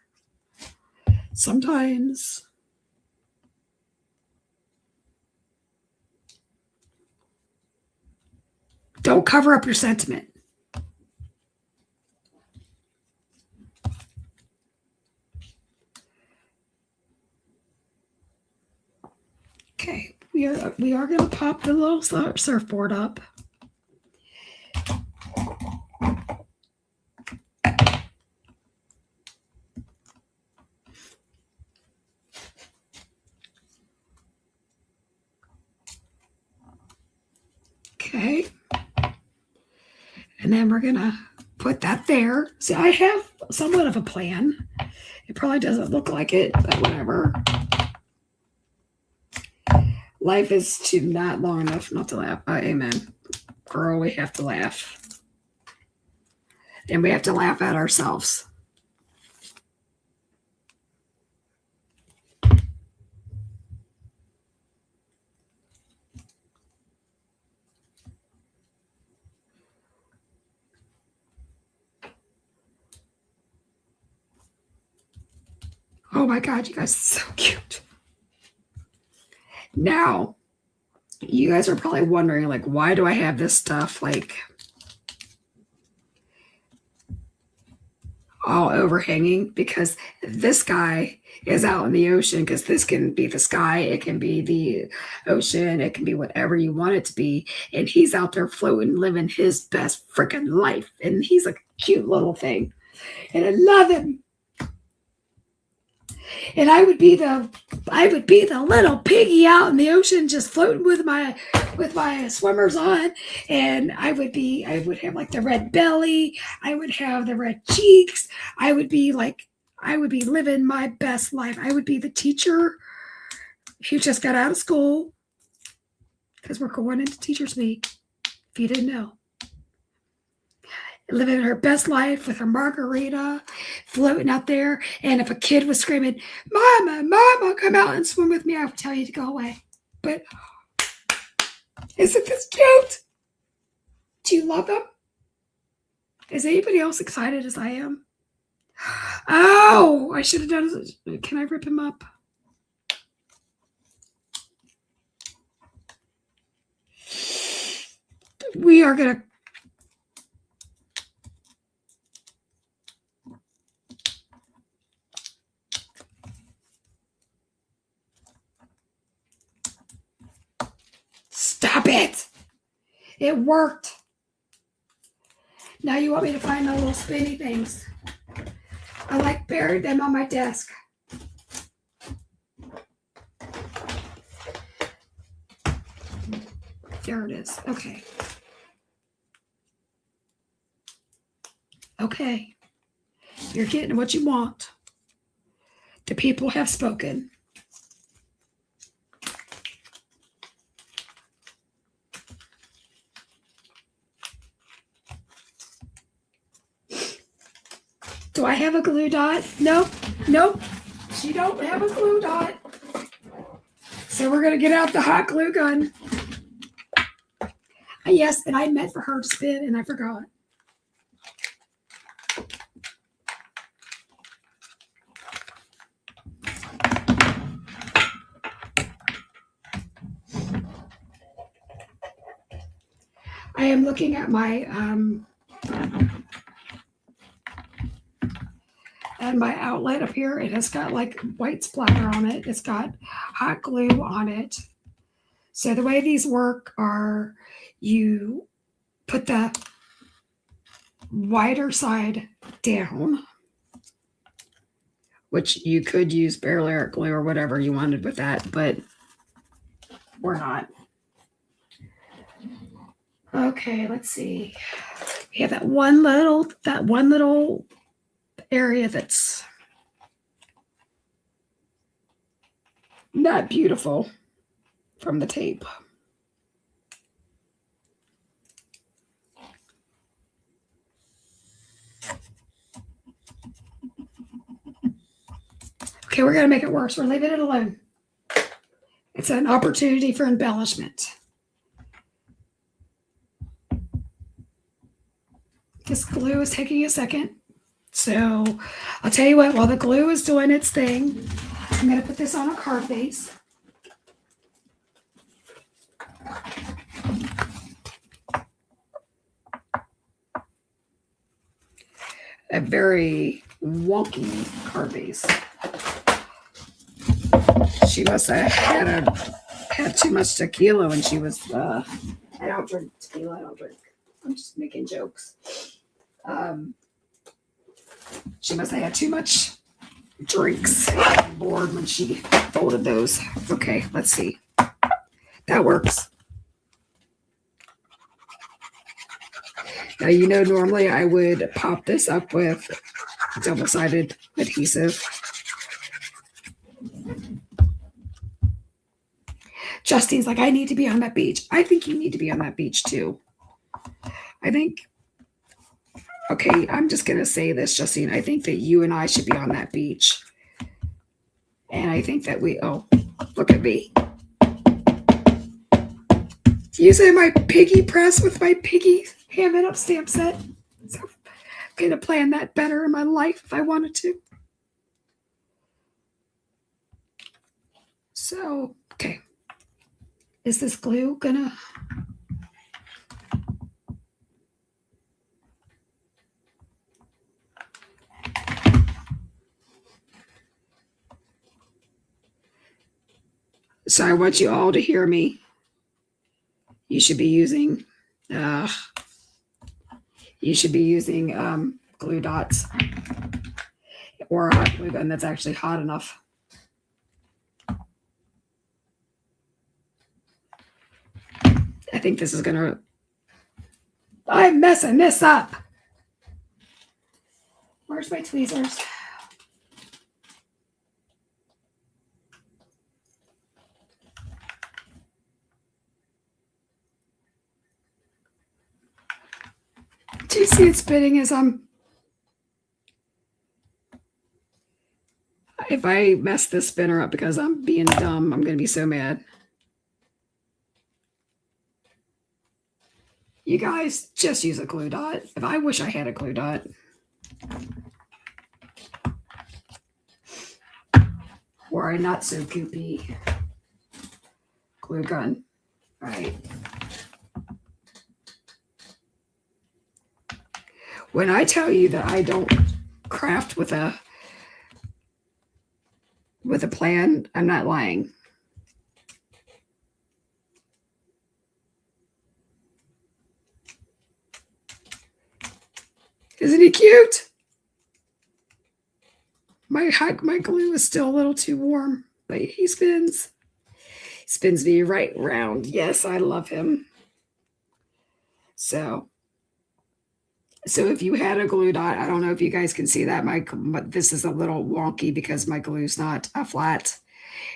A: Sometimes. Don't cover up your sentiment. Okay, we are going to pop the little surfboard up. Okay. And then we're going to put that there. See, I have somewhat of a plan. It probably doesn't look like it, but whatever. Life is too not long enough not to laugh. Amen. Girl, we have to laugh. And we have to laugh at ourselves. Oh my God, you guys are so cute. Now, you guys are probably wondering, like, why do I have this stuff, like, all overhanging? Because this guy is out in the ocean, because this can be the sky, it can be the ocean, it can be whatever you want it to be. And he's out there floating, living his best freaking life. And he's a cute little thing. And I love him. And I would be the little piggy out in the ocean, just floating with my swimmers on. And I would have like the red belly. I would have the red cheeks. I would be living my best life. I would be the teacher who just got out of school, because we're going into Teachers Week, if you didn't know. Living her best life with her margarita, floating out there. And if a kid was screaming, "Mama, Mama, come out and swim with me," I would tell you to go away. But isn't this cute? Do you love them? Is anybody else excited as I am? Oh, I should have done it. Can I rip him up? We are going to stop it. It worked. Now you want me to find the little spinny things. I buried them on my desk. There it is. Okay. Okay. You're getting what you want. The people have spoken. Do I have a glue dot? Nope. She don't have a glue dot. So we're going to get out the hot glue gun. Yes, and I meant for her to spin, and I forgot. I am looking at my outlet up here. It has got like white splatter on it. It's got hot glue on it. So the way these work are you put the wider side down, which you could use Barrel glue or whatever you wanted with that, but we're not. Okay, let's see. We have that one little area that's not beautiful from the tape. Okay, we're going to make it worse. We're leaving it alone. It's an opportunity for embellishment. This glue is taking a second. So I'll tell you what, while the glue is doing its thing, I'm going to put this on a card base. A very wonky card base. She must have had too much tequila when she was. I don't drink tequila. I don't drink. I'm just making jokes. She must have had too much drinks on board when she folded those. Okay, let's see. That works. Now, you know, normally I would pop this up with double-sided adhesive. Justine's like, I need to be on that beach. I think you need to be on that beach too. I think, okay, I'm just going to say this, Justine. I think that you and I should be on that beach. And I think that oh, look at me. Using my piggy press with my piggy hand up stamp set. So I'm going to plan that better in my life if I wanted to. So, okay. Is this glue gonna? So I want you all to hear me. You should be using glue dots or a hot glue gun that's actually hot enough. I think this is gonna. I'm messing this up. Where's my tweezers? Do you see it spinning as if I mess this spinner up because I'm being dumb, I'm going to be so mad. You guys just use a glue dot. If I wish I had a glue dot. Or a not so goopy glue gun. All right. When I tell you that I don't craft with a plan, I'm not lying. Isn't he cute? My glue is still a little too warm, but he spins. He spins me right round. Yes, I love him. So if you had a glue dot, I don't know if you guys can see that. This is a little wonky because my glue's not flat.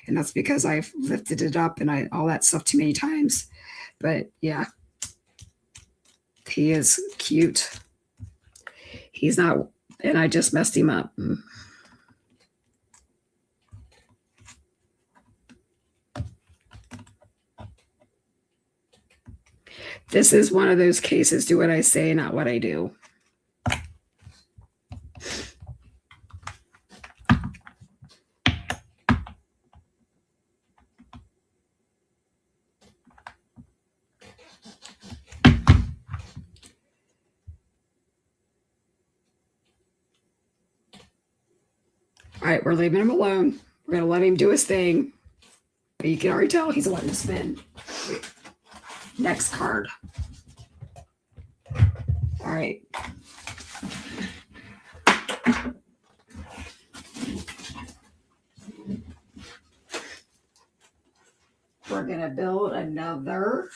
A: And that's because I've lifted it up and all that stuff too many times. But yeah, he is cute. He's not, and I just messed him up. This is one of those cases, do what I say, not what I do. All right, we're leaving him alone. We're going to let him do his thing. But you can already tell he's letting to spin. Next card. All right. We're going to build another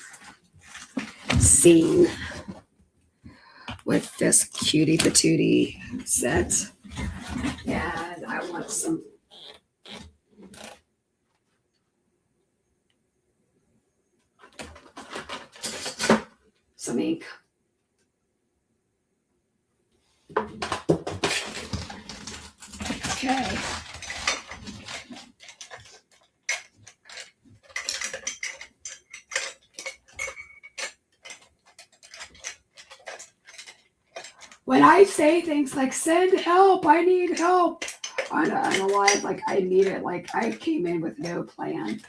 A: scene with this cutie patootie set. And I want some ink. Okay. When I say things like send help, I need help on a live, like I need it, like I came in with no plan.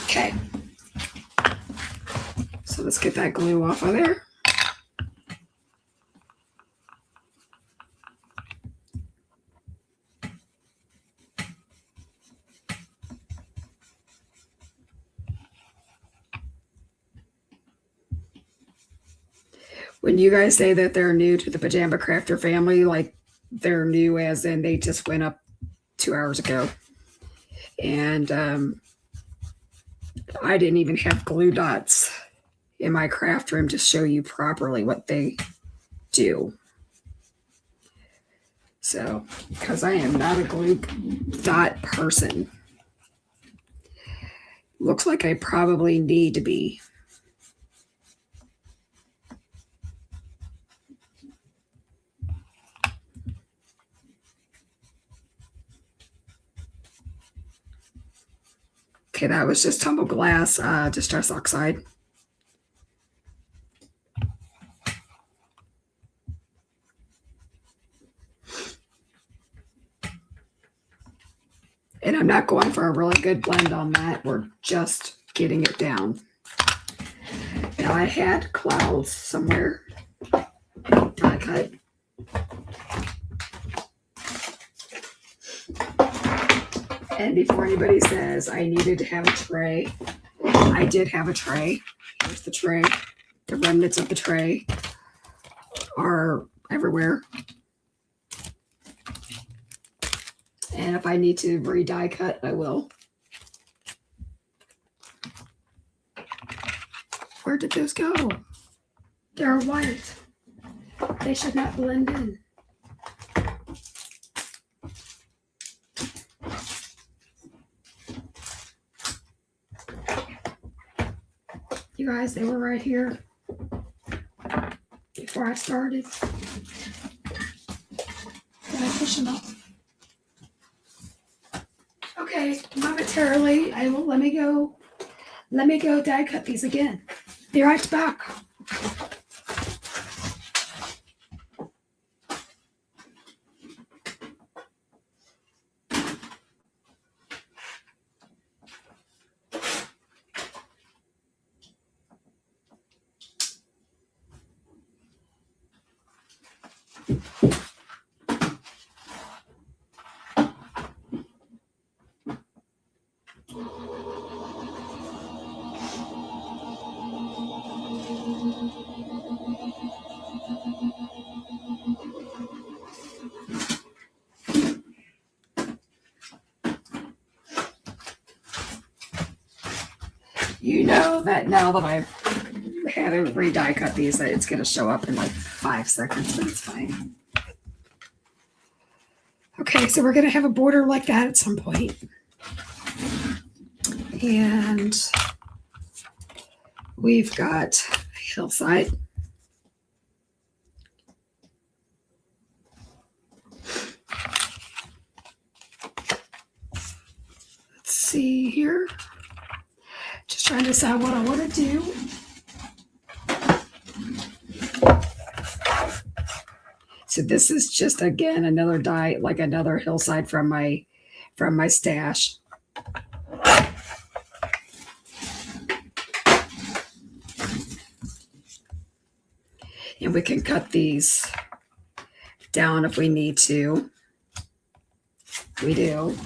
A: Okay. So let's get that glue off of there. When you guys say that they're new to the Pajama Crafter family, like they're new as in they just went up 2 hours ago. And I didn't even have glue dots in my craft room to show you properly what they do. So, because I am not a glue dot person. Looks like I probably need to be. Okay, that was just tumbled glass, distress oxide. And I'm not going for a really good blend on that. We're just getting it down. Now I had clouds somewhere. I cut. And before anybody says I needed to have a tray, I did have a tray. Here's the tray. The remnants of the tray are everywhere. And if I need to re-die cut, I will. Where did those go? They're white. They should not blend in. You guys, they were right here before I started. Did I push them up? Okay, momentarily, I will let me go die cut these again. Be right back. You know that now that I've had to re-die cut these, that it's going to show up in like 5 seconds, but it's fine. Okay, so we're going to have a border like that at some point. And we've got hillside. Let's see here. Just trying to decide what I want to do. So this is just, again, another die, like another hillside from my stash. And we can cut these down if we need to. We do.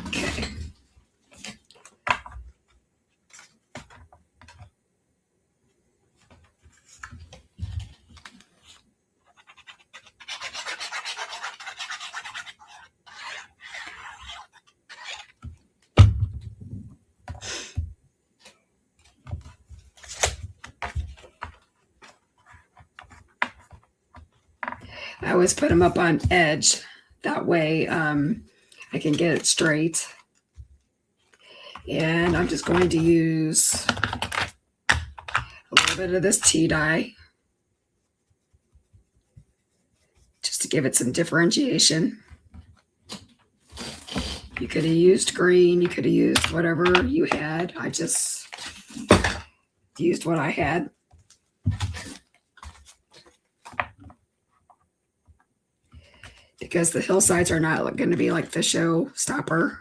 A: Okay. I always put them up on edge. That way I can get it straight. And I'm just going to use a little bit of this tea dye just to give it some differentiation. You could have used green. You could have used whatever you had. I just used what I had. Because the hillsides are not going to be like the showstopper.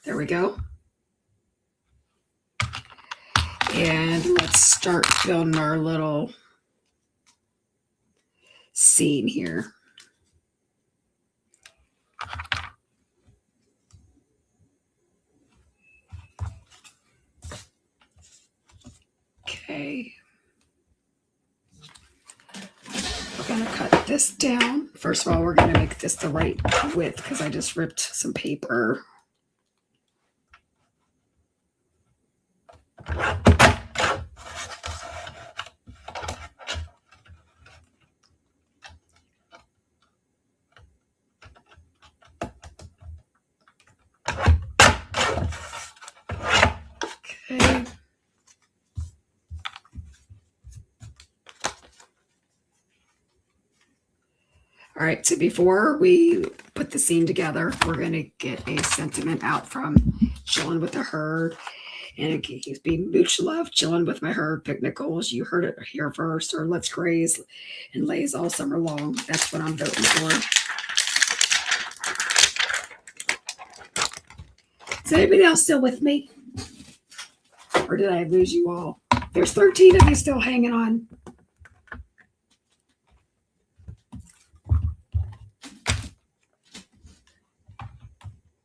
A: There we go. And let's start building our little scene here. Okay. We're going to cut this down. First of all, we're going to make this the right width because I just ripped some paper. Okay. All right, so before we put the scene together, we're going to get a sentiment out from Chillin' with the Herd. And he's being mooch love, chilling with my herd, picnic goals. You heard it here first, or let's graze and lays all summer long. That's what I'm voting for. Is anybody else still with me? Or did I lose you all? There's 13 of you still hanging on.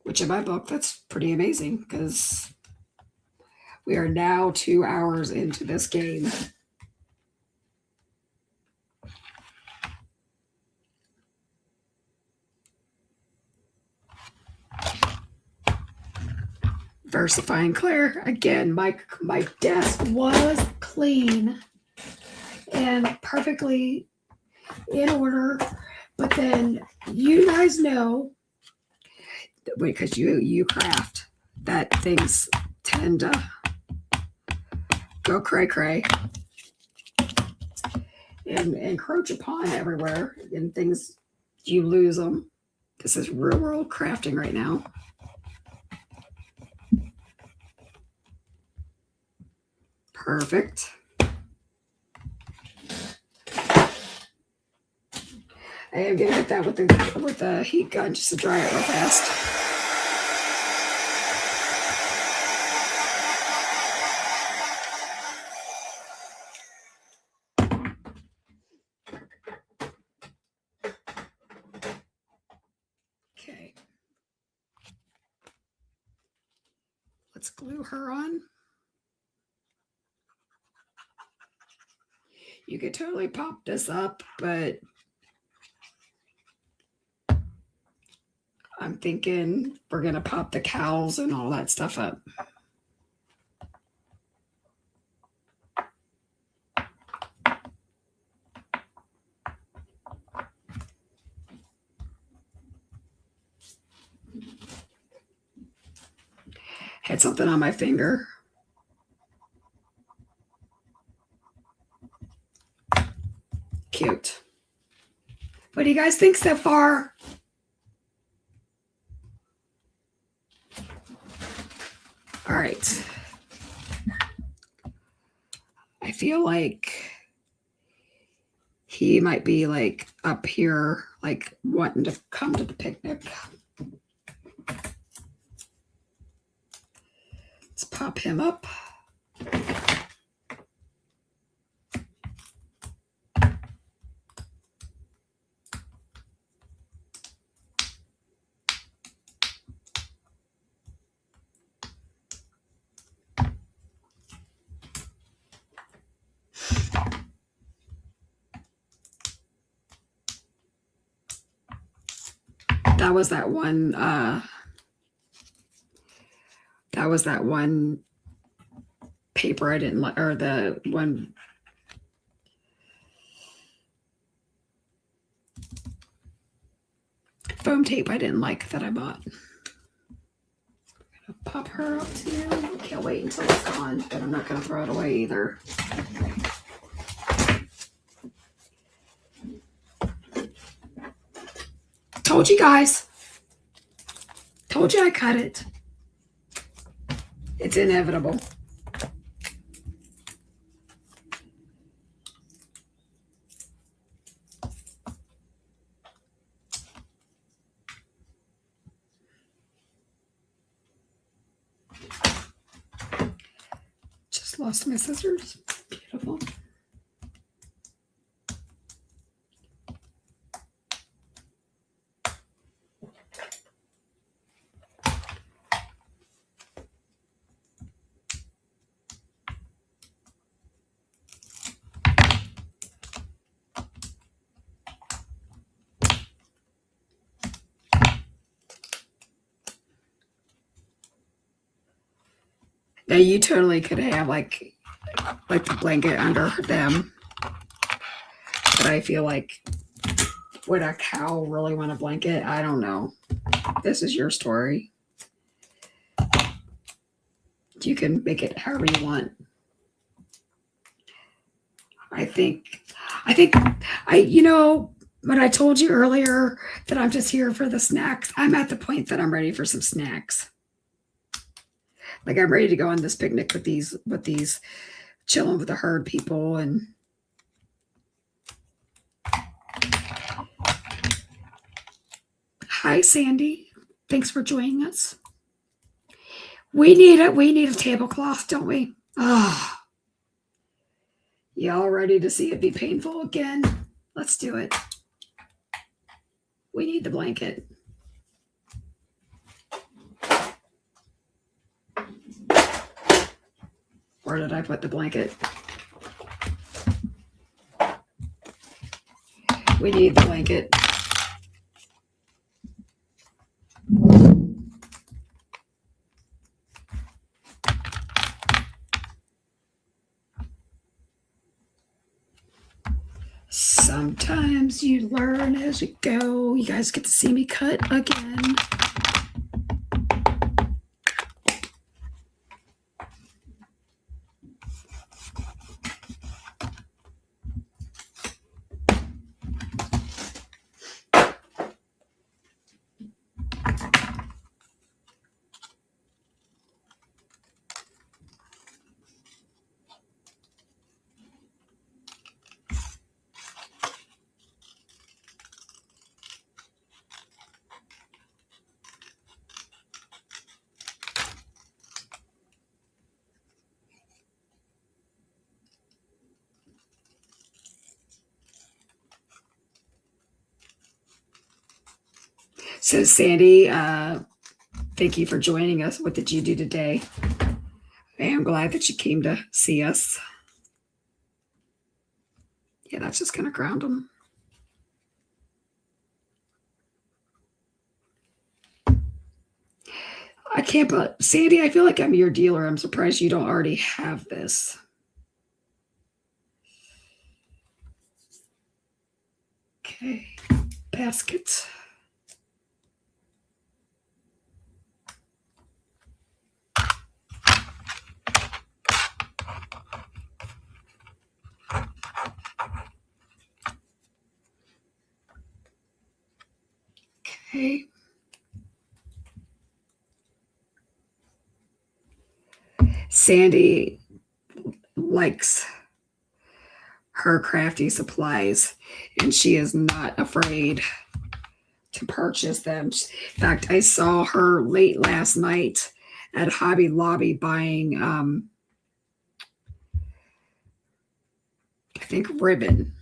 A: Which in my book, that's pretty amazing because we are now 2 hours into this game. Versifying Claire. Again, my desk was clean and perfectly in order. But then you guys know, because you craft, that things tend to go cray and encroach upon everywhere, and things, you lose them. This is real world crafting right now. Perfect. I am gonna hit that with the heat gun just to dry it real fast. Okay. Let's glue her on. You could totally pop this up, but I'm thinking we're going to pop the cowls and all that stuff up. Had something on my finger. Cute. What do you guys think so far? All right. I feel like he might be like up here, like wanting to come to the picnic. Let's pop him up. That was that one paper I didn't like, or the one foam tape I didn't like that I bought. Pop her up too. Can't wait until it's gone, but I'm not going to throw it away either. Told you guys. Told you I cut it. It's inevitable. Just lost my scissors. Beautiful. Now you totally could have like the blanket under them, but I feel like, would a cow really want a blanket? I don't know. This is your story. You can make it however you want. I think when I told you earlier that I'm just here for the snacks, I'm at the point that I'm ready for some snacks. Like I'm ready to go on this picnic with these Chillin With the Herd people. And hi, Sandy. Thanks for joining us. We need a tablecloth, don't we? Oh, y'all ready to see it be painful again? Let's do it. We need the blanket. Where did I put the blanket? We need the blanket. Sometimes you learn as you go. You guys get to see me cut again. So Sandy, thank you for joining us. What did you do today? I am glad that you came to see us. Yeah, that's just going to ground them. I can't, but Sandy, I feel like I'm your dealer. I'm surprised you don't already have this. Okay, basket. Okay. Sandy likes her crafty supplies, and she is not afraid to purchase them. In fact, I saw her late last night at Hobby Lobby buying, I think, ribbon.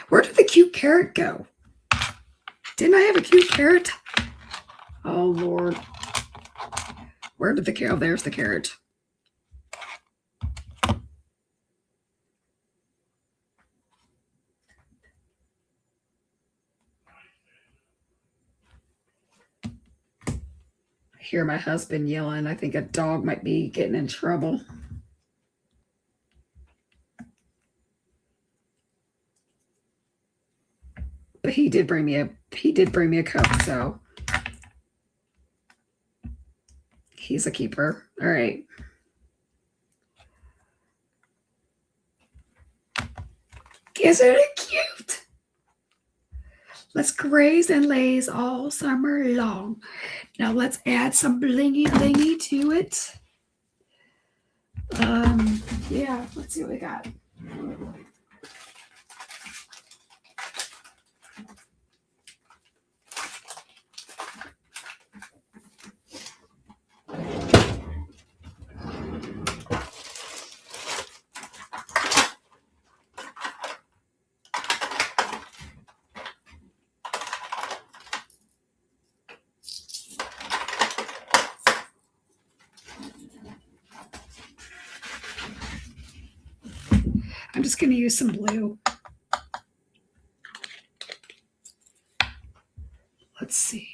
A: Where did the cute carrot go? Didn't I have a cute carrot? Oh, Lord. Where did the carrot? Oh, there's the carrot. I hear my husband yelling. I think a dog might be getting in trouble. But he did bring me a cup, so he's a keeper. All right. Isn't it cute? Let's graze and laze all summer long. Now let's add some blingy blingy to it. Yeah, let's see what we got. I'm just going to use some blue. Let's see.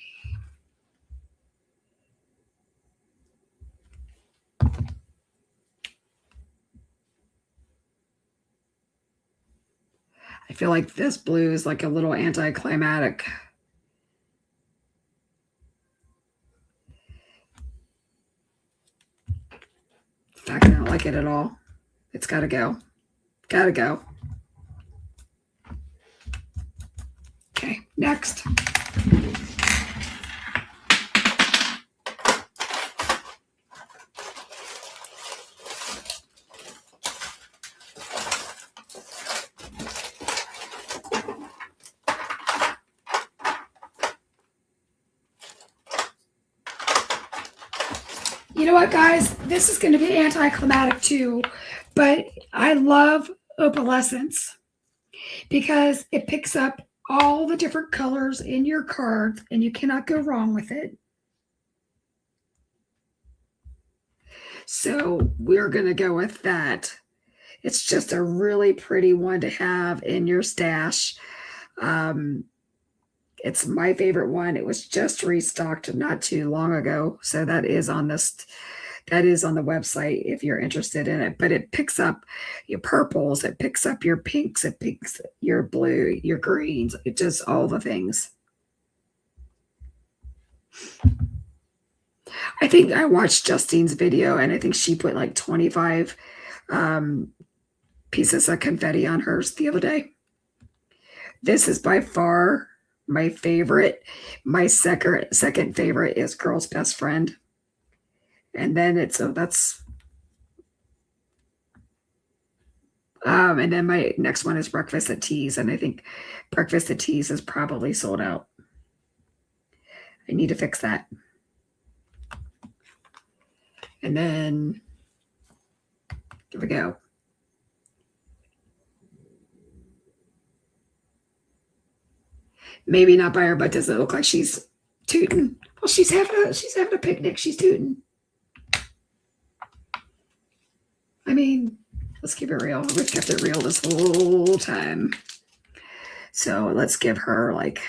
A: I feel like this blue is like a little anticlimactic. In fact, I don't like it at all. It's got to go. Got to go. Okay, next. You know what, guys? This is going to be anticlimactic too, but I love opalescence because it picks up all the different colors in your cards and you cannot go wrong with it. So we're going to go with that. It's just a really pretty one to have in your stash. It's my favorite one. It was just restocked not too long ago. So that is on this. That is on the website if you're interested in it. But it picks up your purples. It picks up your pinks. It picks your blue, your greens. It does all the things. I think I watched Justine's video, and I think she put like 25 pieces of confetti on hers the other day. This is by far my favorite. My second favorite is Girl's Best Friend. And then and then my next one is Breakfast at Teas, and I think Breakfast at Teas is probably sold out. I need to fix that. And then here we go. Maybe not by her, but does it look like she's tooting? Well, she's having a picnic. She's tooting. I mean, let's keep it real. We've kept it real this whole time. So let's give her like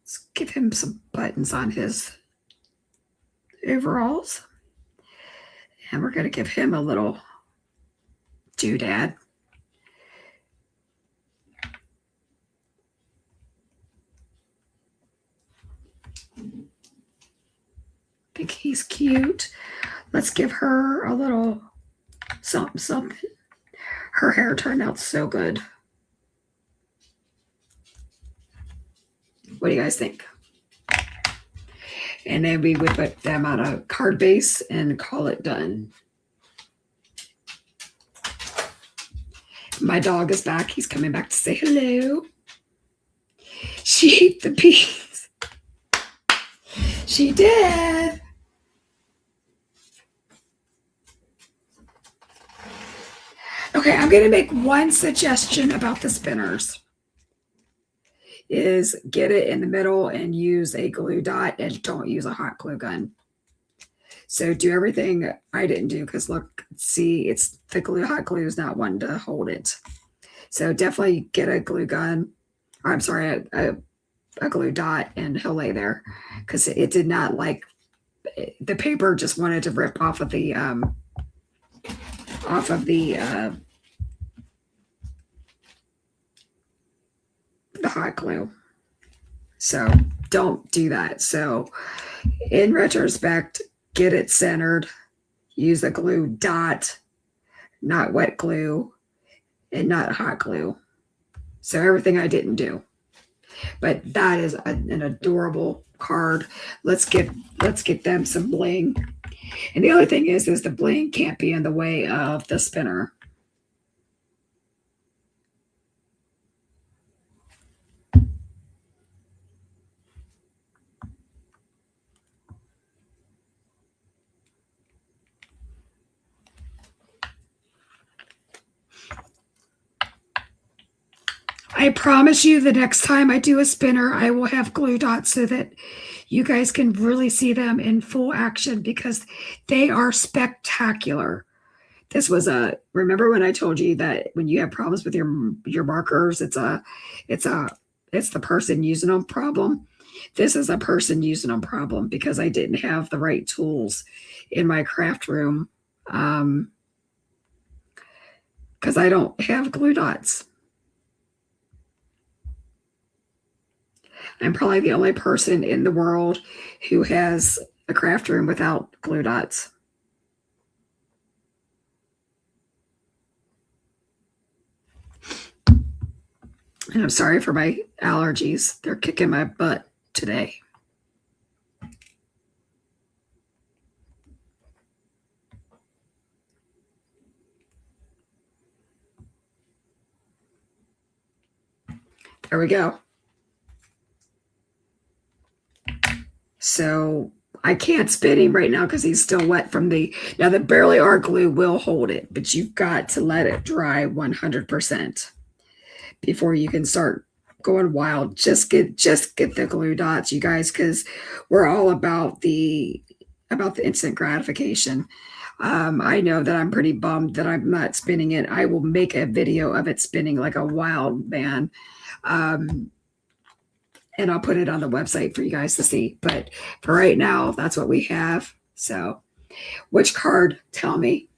A: let's give him some buttons on his overalls. And we're going to give him a little doodad. think he's cute. Let's give her a little something, something. Her hair turned out so good. What do you guys think? And then we would put them on a card base and call it done. My dog is back. He's coming back to say hello. She ate the peas. She did. Okay, I'm going to make one suggestion about the spinners. Is get it in the middle and use a glue dot and don't use a hot glue gun. So do everything I didn't do because look, see, it's the hot glue is not one to hold it. So definitely get a glue gun. I'm sorry, a glue dot, and he'll lay there because it did not like the paper just wanted to rip off of the hot glue. So don't do that. So in retrospect, get it centered, use a glue dot, not wet glue and not hot glue. So everything I didn't do, but that is an adorable card. Let's get them some bling. And the other thing is the bling can't be in the way of the spinner. I promise you the next time I do a spinner, I will have glue dots so that you guys can really see them in full action because they are spectacular. This was remember when I told you that when you have problems with your markers, it's the person using them problem. This is a person using them problem because I didn't have the right tools in my craft room because I don't have glue dots. I'm probably the only person in the world who has a craft room without glue dots. And I'm sorry for my allergies. They're kicking my butt today. There we go. So I can't spin him right now because he's still wet from now the barely art glue will hold it, but you've got to let it dry 100% before you can start going wild. Just get the glue dots, you guys, because we're all about the instant gratification. I know that I'm pretty bummed that I'm not spinning it. I will make a video of it spinning like a wild man. And I'll put it on the website for you guys to see. But for right now, that's what we have. So which card? Tell me.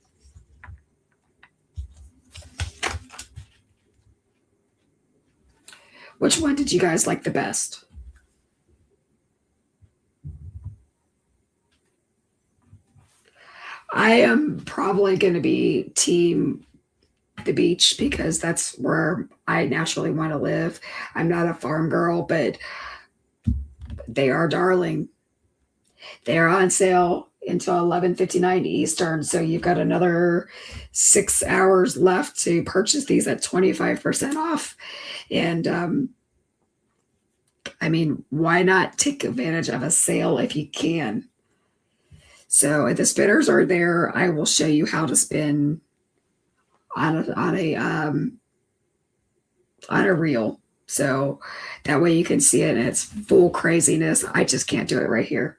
A: Which one did you guys like the best? I am probably going to be team the beach because that's where I naturally want to live. I'm not a farm girl, but they are darling. They are on sale until 11:59 Eastern. So you've got another 6 hours left to purchase these at 25% off. And I mean, why not take advantage of a sale if you can? So the spinners are there. I will show you how to spin on a reel, so that way you can see it in its full craziness. I just can't do it right here.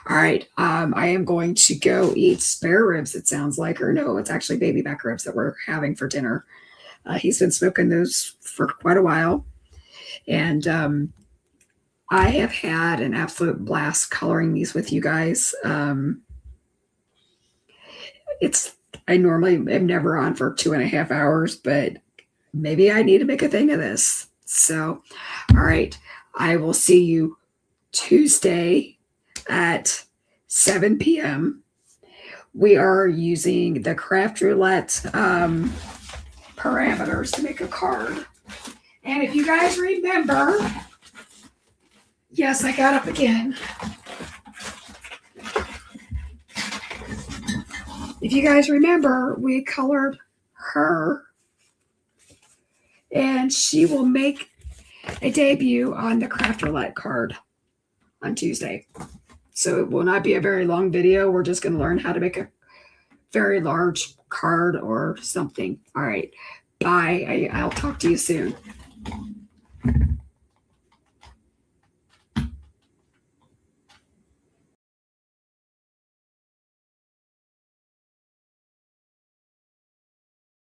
A: All right, I am going to go eat spare ribs, it sounds like, or no, it's actually baby back ribs that we're having for dinner. He's been smoking those for quite a while, and I have had an absolute blast coloring these with you guys. I normally am never on for 2.5 hours, but maybe I need to make a thing of this. So, all right, I will see you Tuesday at 7 p.m. We are using the craft roulette parameters to make a card. And if you guys remember, yes, I got up again. If you guys remember, we colored her, and she will make a debut on the craft roulette card on Tuesday. So it will not be a very long video. We're just going to learn how to make a very large card or something. All right. Bye. I'll talk to you soon.